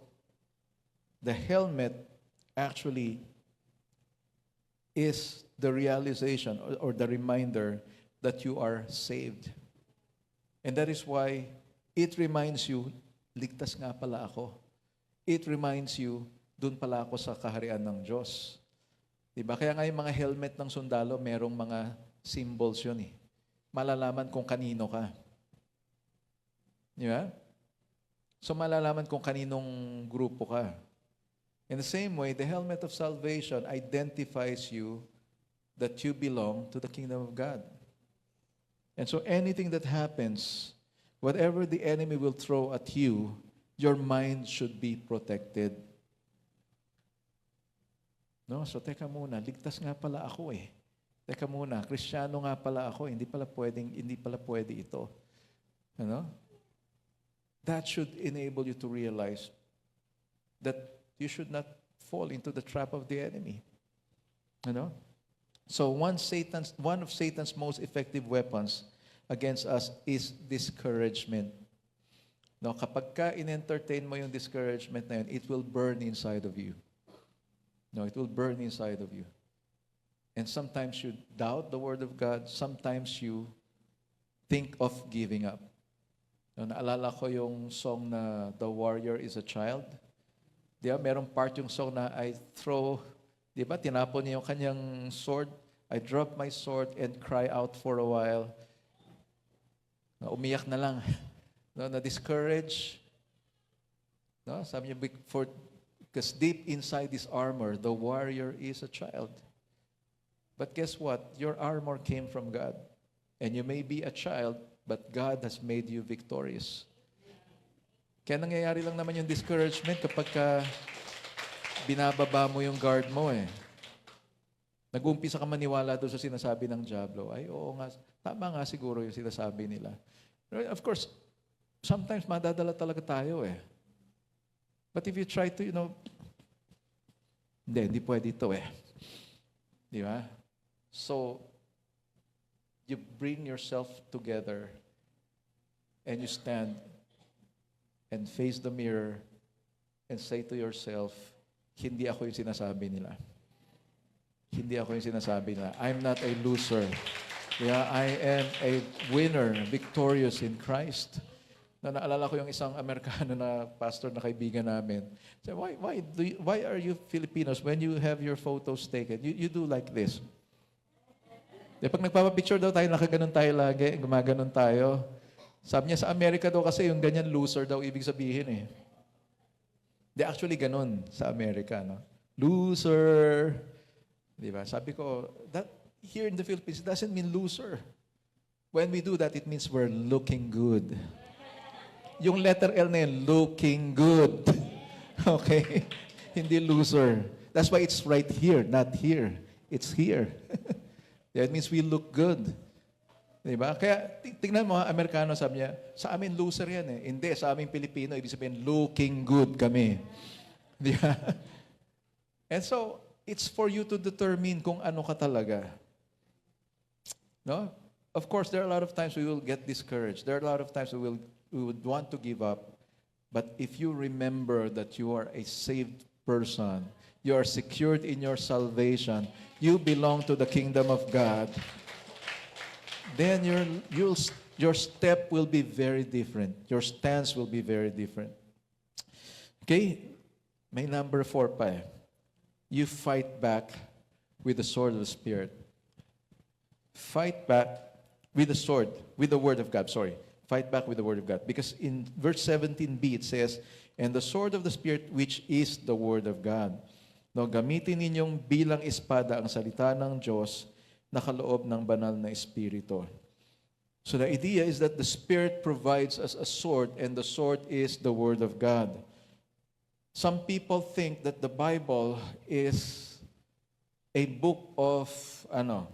the helmet actually is the realization or the reminder that you are saved. And that is why it reminds you, ligtas nga pala ako. It reminds you, dun pala ako sa kaharian ng Diyos. Diba? Kaya nga yung mga helmet ng sundalo, merong mga symbols yun eh. Malalaman kung kanino ka. Diba? So malalaman kung kaninong grupo ka. In the same way, the helmet of salvation identifies you that you belong to the kingdom of God. And so anything that happens, whatever the enemy will throw at you, your mind should be protected. No? So teka muna, ligtas nga pala ako eh. Teka muna, Kristiyano nga pala ako, hindi pala pwede ito. Ano? That should enable you to realize that you should not fall into the trap of the enemy. Ano? So one of Satan's most effective weapons against us is discouragement. No, kapag ka in-entertain mo yung discouragement na yun, it will burn inside of you. No, it will burn inside of you. And sometimes you doubt the Word of God. Sometimes you think of giving up. No, naalala ko yung song na The Warrior is a Child. Di ba? Merong part yung song na I throw, di ba? Tinapon niya yung kanyang sword. I drop my sword and cry out for a while. No, umiyak na lang. No, na-discourage. No, sabi niya, because deep inside this armor, the warrior is a child. But guess what? Your armor came from God. And you may be a child, but God has made you victorious. Kaya nangyayari lang naman yung discouragement kapag binababa mo yung guard mo eh. Nag-uumpisa ka maniwala doon sa sinasabi ng Diablo. Ay, oo nga, tama nga siguro yung sinasabi nila. Of course, sometimes madadala talaga tayo eh. But if you try to, hindi pwede ito eh. Di ba? So, you bring yourself together and you stand and face the mirror and say to yourself, hindi ako yung sinasabi nila. Hindi ako yung sinasabi nila. I'm not a loser. Yeah, I am a winner, victorious in Christ. Naalala ko yung isang Amerikano na pastor na kaibigan namin. So why are you Filipinos, when you have your photos taken, you do like this? De, pag nagpapapicture daw tayo, nakaganon tayo lagi, gumaganon tayo. Sabi niya, sa Amerika daw kasi yung ganyan loser daw ibig sabihin eh. De, actually ganon sa Amerika, no? Loser. Di ba? Sabi ko, that here in the Philippines, it doesn't mean loser. When we do that, it means we're looking good. Yung letter L na yun, looking good. Okay? Hindi loser. That's why it's right here, not here. It's here. That means we look good. Diba? Kaya tingnan mo, Amerikano sabi niya, sa amin loser yan eh. Hindi, sa amin Pilipino, ibig sabihin, looking good kami. Diba? And so, it's for you to determine kung ano ka talaga. No? Of course, there are a lot of times we will get discouraged. There are a lot of times we would want to give up. But if you remember that you are a saved person, you are secured in your salvation, you belong to the kingdom of God, then your step will be very different. Your stance will be very different. Okay? May number 4 pa eh. You fight back with the sword of the Spirit. Fight back with the sword, with the word of God, sorry. Fight back with the word of God. Because in verse 17b, it says, and the sword of the Spirit, which is the word of God. No, gamitin ninyong bilang espada ang salita ng Diyos na kaloob ng banal na Espiritu. So the idea is that the Spirit provides us a sword, and the sword is the word of God. Some people think that the Bible is a book of, ano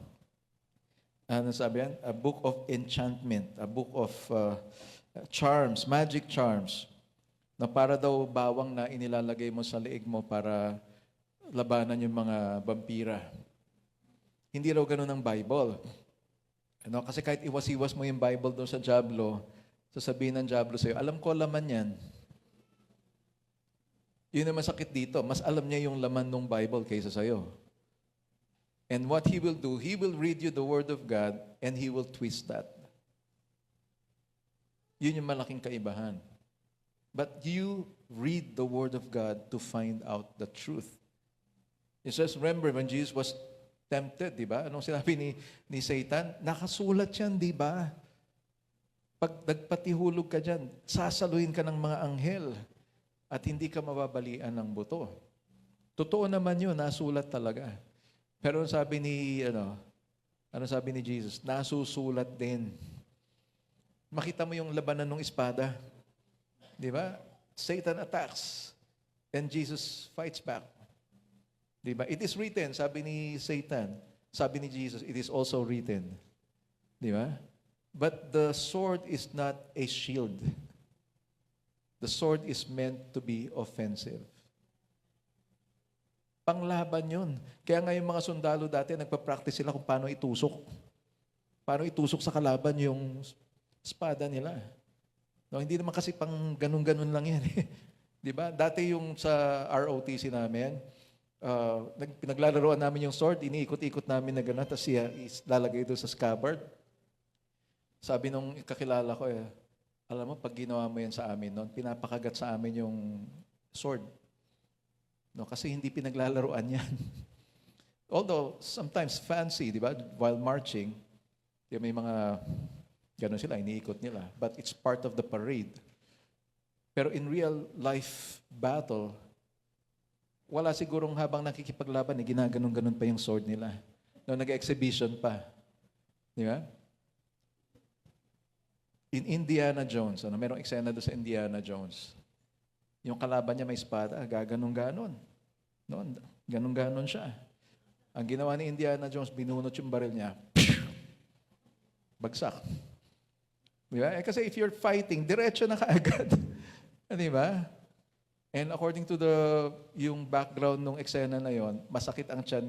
sabi yan? A book of enchantment, a book of charms, magic charms, na para daw bawang na inilalagay mo sa leeg mo para labanan yung mga vampira. Hindi raw ganun ang Bible. Ano, kasi kahit iwas-iwas mo yung Bible doon sa Diablo, sasabihin ng Diablo sa'yo, alam ko laman yan. Yun ang masakit dito. Mas alam niya yung laman ng Bible kaysa sa'yo. And what he will do, he will read you the Word of God and he will twist that. Yun yung malaking kaibahan. But you read the Word of God to find out the truth. It says, remember when Jesus was tempted, di ba? Anong sinabi ni Satan? Nakasulat yan, di ba? Pag nagpatihulog ka dyan, sasaluhin ka ng mga anghel at hindi ka mababalian ng buto. Totoo naman yun, nasulat talaga. Pero sabi ni, ano sabi ni Jesus? Nasusulat din. Makita mo yung labanan ng espada. Di ba? Satan attacks and Jesus fights back. Di ba? It is written, sabi ni Satan. Sabi ni Jesus, it is also written. Di ba? But the sword is not a shield. The sword is meant to be offensive. Panglaban yun. Kaya nga yung mga sundalo dati, nagpa-practice sila kung paano itusok. Paano itusok sa kalaban yung espada nila. No, hindi naman kasi pang ganun-ganun lang yan. Di ba? Dati yung sa ROTC namin, pinaglalaroan namin yung sword, iniikot-ikot namin na gano'n, tapos siya lalagay doon sa scabbard. Sabi nung kakilala ko, alam mo, pag ginawa mo yan sa amin noon, pinapakagat sa amin yung sword. No, kasi hindi pinaglalaroan yan. Although, sometimes fancy, di ba? While marching, may mga gano'n sila, iniikot nila. But it's part of the parade. Pero in real life battle, wala sigurong habang nakikipaglaban, ginaganon-ganon pa yung sword nila. No, nag-exhibition pa. Di ba? In Indiana Jones, merong eksena doon sa Indiana Jones. Yung kalaban niya may espada, gaganon-ganon. No, ganon-ganon siya. Ang ginawa ni Indiana Jones, binunot yung baril niya. Bagsak. Di ba? Kasi if you're fighting, diretso na kaagad. Di ba? And according to yung background ng eksena na yon, masakit ang tiyan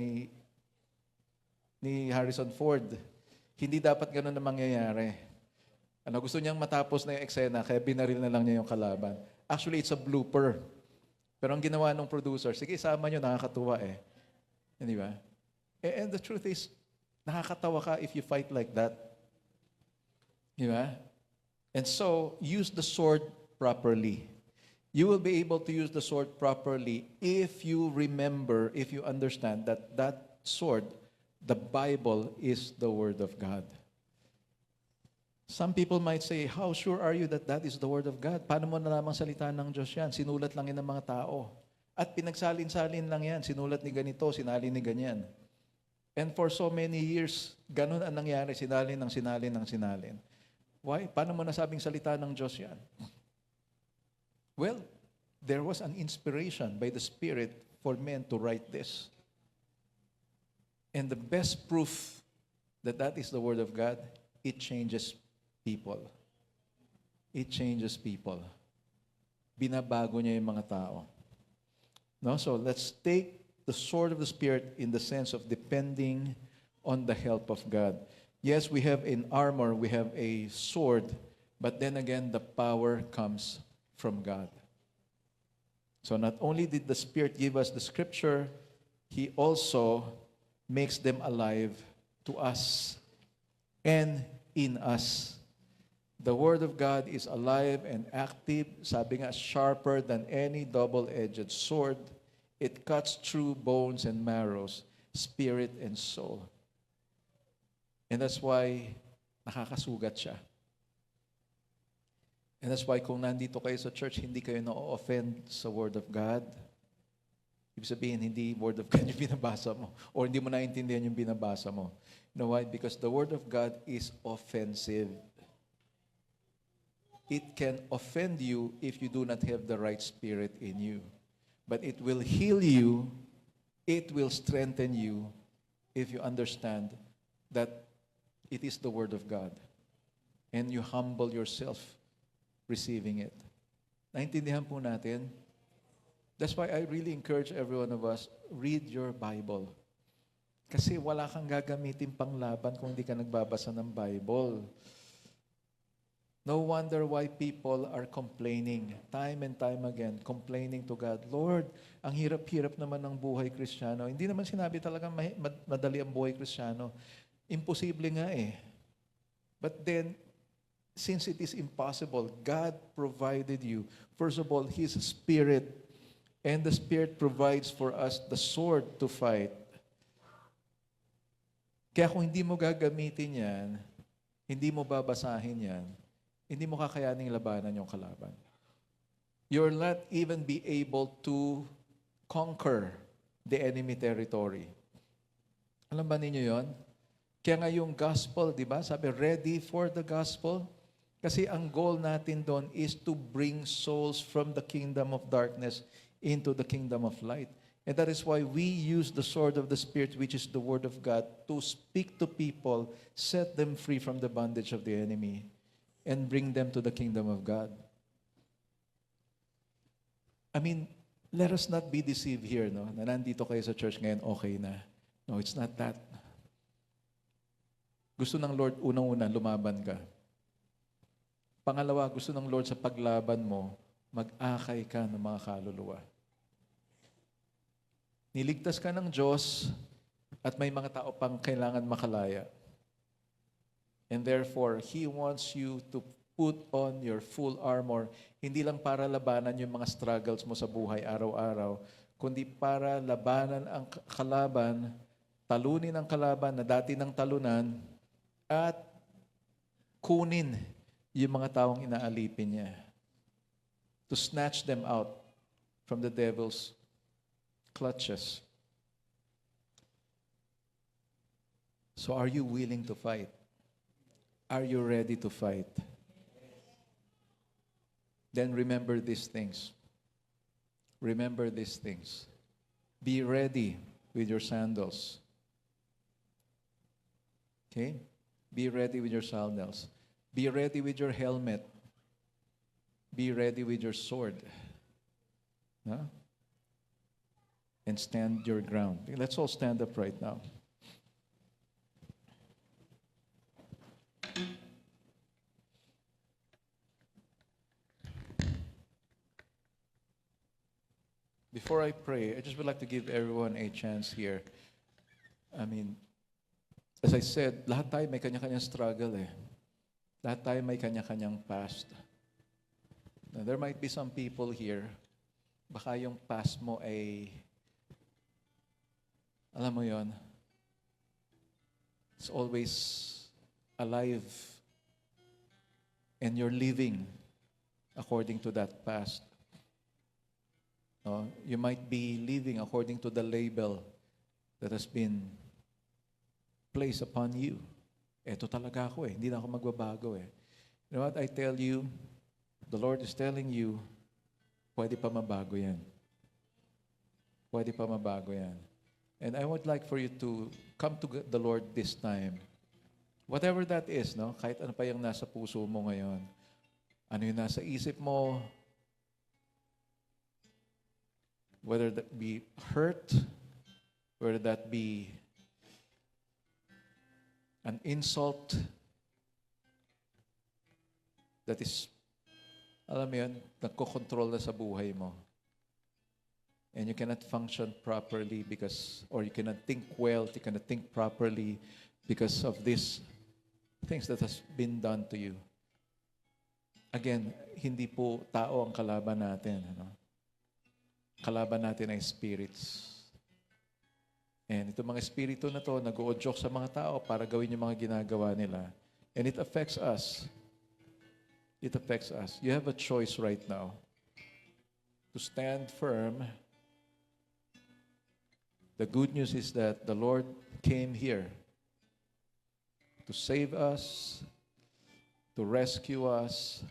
ni Harrison Ford. Hindi dapat ganun na mangyayari. Gusto niyang matapos na yung eksena, kaya binaril na lang niya yung kalaban. Actually, it's a blooper. Pero ang ginawa ng producer, sige, isama niyo, nakakatuwa eh. Di ba? And the truth is, nakakatawa ka if you fight like that. Di ba? And so, use the sword properly. You will be able to use the sword properly if you remember, if you understand that sword, the Bible, is the Word of God. Some people might say, how sure are you that that is the Word of God? Paano mo nalamang salita ng Diyos yan? Sinulat lang yan ng mga tao. At pinagsalin-salin lang yan. Sinulat ni ganito, sinalin ni ganyan. And for so many years, ganun ang nangyari. Sinalin ng sinalin ng sinalin. Why? Paano mo nasabing salita ng Diyos yan? Well, there was an inspiration by the Spirit for men to write this. And the best proof that that is the Word of God, it changes people. It changes people. Binabago niya yung mga tao. No? So let's take the sword of the Spirit in the sense of depending on the help of God. Yes, we have an armor, we have a sword, but then again, the power comes from God. So not only did the Spirit give us the Scripture, He also makes them alive to us and in us. The Word of God is alive and active, sabi nga, sharper than any double-edged sword. It cuts through bones and marrows, spirit and soul. And that's why nakakasugat siya. And that's why kung nandito kayo sa church, hindi kayo na-offend sa Word of God. Ibig sabihin, hindi Word of God yung binabasa mo. Or hindi mo naintindihan yung binabasa mo. You know why? Because the Word of God is offensive. It can offend you if you do not have the right spirit in you. But it will heal you, it will strengthen you if you understand that it is the Word of God. And you humble yourself receiving it. Naintindihan po natin? That's why I really encourage every one of us, read your Bible. Kasi wala kang gagamitin pang laban kung hindi ka nagbabasa ng Bible. No wonder why people are complaining, time and time again, complaining to God, Lord, ang hirap-hirap naman ng buhay Kristiyano. Hindi naman sinabi talagang madali ang buhay Kristiyano. Imposible nga eh. But then, since it is impossible, God provided you, first of all, His Spirit. And the Spirit provides for us the sword to fight. Kaya kung hindi mo gagamitin yan, hindi mo babasahin yan, hindi mo kakayaning labanan yung kalaban. You'll not even be able to conquer the enemy territory. Alam ba ninyo yon? Kaya nga yung gospel, di ba? Sabi, ready for the gospel. Kasi ang goal natin doon is to bring souls from the kingdom of darkness into the kingdom of light. And that is why we use the sword of the Spirit, which is the Word of God, to speak to people, set them free from the bondage of the enemy, and bring them to the kingdom of God. I mean, let us not be deceived here, no? Na nandito kayo sa church ngayon, okay na. No, it's not that. Gusto ng Lord, unang-una, lumaban ka. Pangalawa, gusto ng Lord sa paglaban mo, mag-akay ka ng mga kaluluwa. Niligtas ka ng Diyos at may mga tao pang kailangan makalaya. And therefore, He wants you to put on your full armor, hindi lang para labanan yung mga struggles mo sa buhay araw-araw, kundi para labanan ang kalaban, talunin ang kalaban na dati ng talunan, at kunin yung mga taong inaalipin niya. To snatch them out from the devil's clutches. So are you willing to fight? Are you ready to fight? Then remember these things. Remember these things. Be ready with your sandals. Okay? Be ready with your sandals. Be ready with your helmet. Be ready with your sword. Huh? And stand your ground. Let's all stand up right now. Before I pray, I just would like to give everyone a chance here. I mean, as I said, lahat tayo may kanya-kanyang struggle eh. Lahat tayo may kanya-kanyang past. Now, there might be some people here, baka yung past mo ay, alam mo yon, it's always alive. And you're living according to that past. You might be living according to the label that has been placed upon you. Eto talaga ako eh. Hindi na ako magbabago eh. You know what I tell you? The Lord is telling you, pwede pa mabago yan. Pwede pa mabago yan. And I would like for you to come to the Lord this time. Whatever that is, no? Kahit ano pa yung nasa puso mo ngayon. Ano yung nasa isip mo, whether that be hurt, whether that be an insult that is, alam mo yun, nagkokontrol na sa buhay mo. And you cannot function properly because, or you cannot think well, you cannot think properly because of these things that has been done to you. Again, hindi po tao ang kalaban natin. Ano? Kalaban natin ay spirits. And itong mga espiritu na to, nag-uudyok sa mga tao para gawin yung mga ginagawa nila. And it affects us. It affects us. You have a choice right now to stand firm. The good news is that the Lord came here to save us, to rescue us,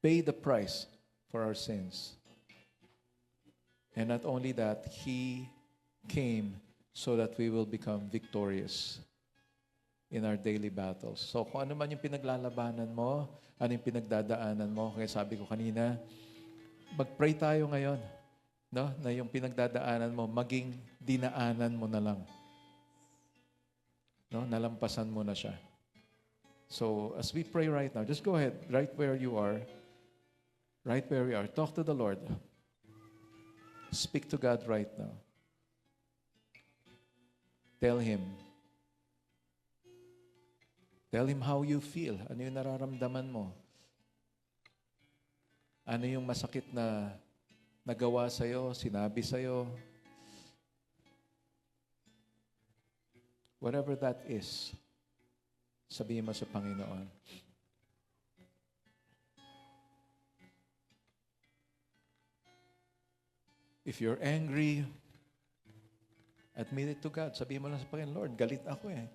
pay the price for our sins. And not only that, He came so that we will become victorious in our daily battles. So kung ano man yung pinaglalabanan mo, ano yung pinagdadaanan mo, kaya sabi ko kanina, mag-pray tayo ngayon, no? Na yung pinagdadaanan mo, maging dinaanan mo na lang. No? Nalampasan mo na siya. So as we pray right now, just go ahead, right where you are, right where we are, talk to the Lord. Speak to God right now. Tell Him. Tell Him how you feel. Ano yung nararamdaman mo? Ano yung masakit na nagawa sa'yo, sinabi sa'yo? Whatever that is, sabihin mo sa Panginoon. If you're angry, admit it to God. Sabihin mo lang sa Panginoon, Lord, galit ako eh.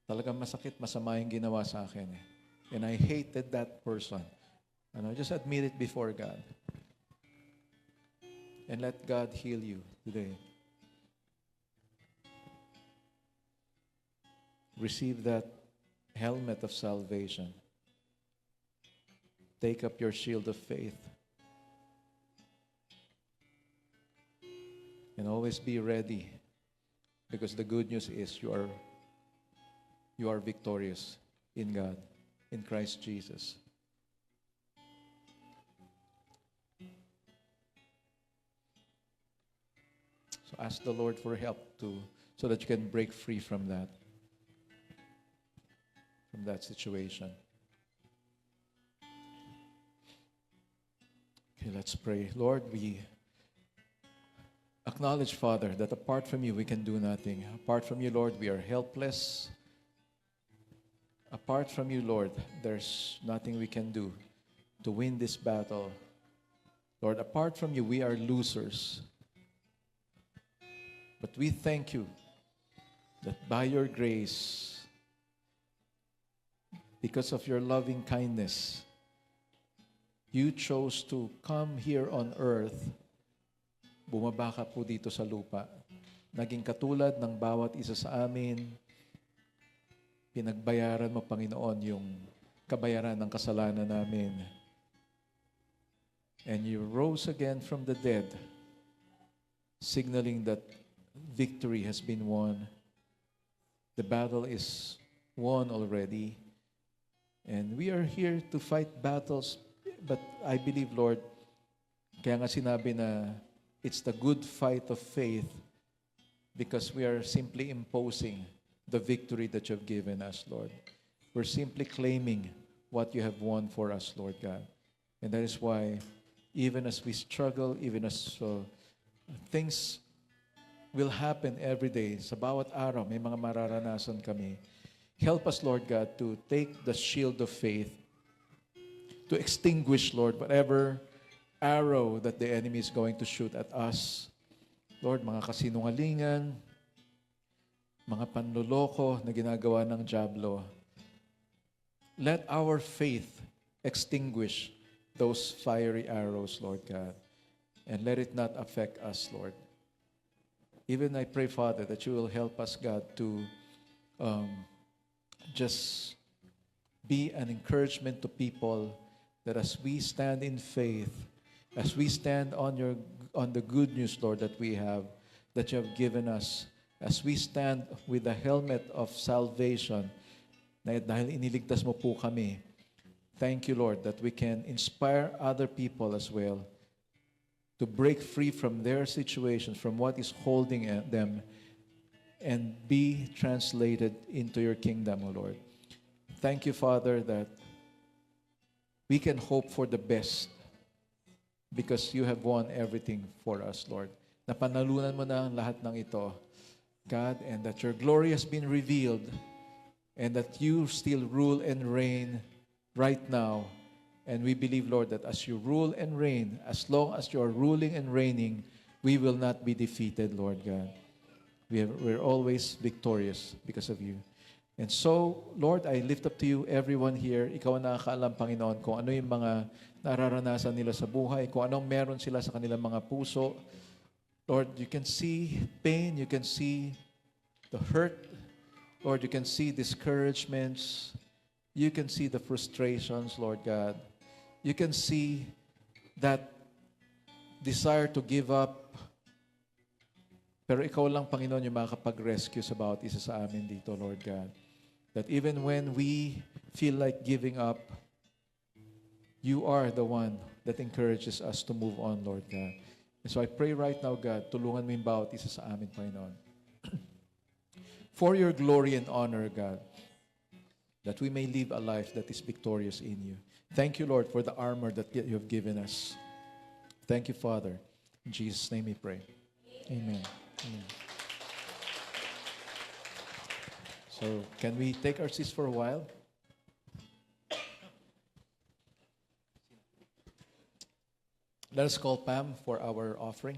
Talagang masakit, masama yung ginawa sa akin eh. And I hated that person. Just admit it before God. And let God heal you today. Receive that helmet of salvation. Take up your shield of faith. And always be ready, because the good news is you are victorious in God, in Christ Jesus. So ask the Lord for help so that you can break free from that situation. Okay, let's pray. Lord, we acknowledge, Father, that apart from you, we can do nothing. Apart from you, Lord, we are helpless. Apart from you, Lord, there's nothing we can do to win this battle. Lord, apart from you, we are losers. But we thank you that by your grace, because of your loving kindness, you chose to come here on earth. Bumaba ka po dito sa lupa. Naging katulad ng bawat isa sa amin. Pinagbayaran mo, Panginoon, yung kabayaran ng kasalanan namin. And you rose again from the dead, signaling that victory has been won. The battle is won already. And we are here to fight battles. But I believe, Lord, kaya nga sinabi na it's the good fight of faith, because we are simply imposing the victory that you have given us, Lord. We're simply claiming what you have won for us, Lord God. And that is why, even as we struggle, even as things will happen every day, sa bawat araw, may mga mararanasan kami. Help us, Lord God, to take the shield of faith, to extinguish, Lord, whatever arrow that the enemy is going to shoot at us. Lord, mga kasinungalingan, mga panloloko na ginagawa ng dyablo. Let our faith extinguish those fiery arrows, Lord God, and let it not affect us, Lord. Even I pray, Father, that you will help us, God, to just be an encouragement to people, that as we stand in faith, as we stand on the good news, Lord, that we have, that you have given us, as we stand with the helmet of salvation, na dahil iniligtas mo po kami, thank you, Lord, that we can inspire other people as well to break free from their situations, from what is holding them, and be translated into your kingdom, O Lord. Thank you, Father, that we can hope for the best because you have won everything for us, Lord. Napanalunan mo na ang lahat ng ito, God, and that your glory has been revealed, and that you still rule and reign right now. And we believe, Lord, that as you rule and reign, as long as you are ruling and reigning, we will not be defeated, Lord God. We're always victorious because of you. And so, Lord, I lift up to you everyone here. Ikaw ang nakakaalam, Panginoon, kung ano yung mga nararanasan nila sa buhay, kung anong meron sila sa kanilang mga puso. Lord, you can see pain, you can see the hurt. Lord, you can see discouragements. You can see the frustrations, Lord God. You can see that desire to give up. Pero ikaw lang, Panginoon, yung makakapag-rescue sa bawat isa sa amin dito, Lord God. That even when we feel like giving up, you are the one that encourages us to move on, Lord God. And so I pray right now, God, tulungan mo yung bawat isa sa amin, Panginoon. For your glory and honor, God, that we may live a life that is victorious in you. Thank you, Lord, for the armor that you have given us. Thank you, Father. In Jesus' name we pray. Amen. Amen. So, can we take our seats for a while? Let us call Pam for our offering.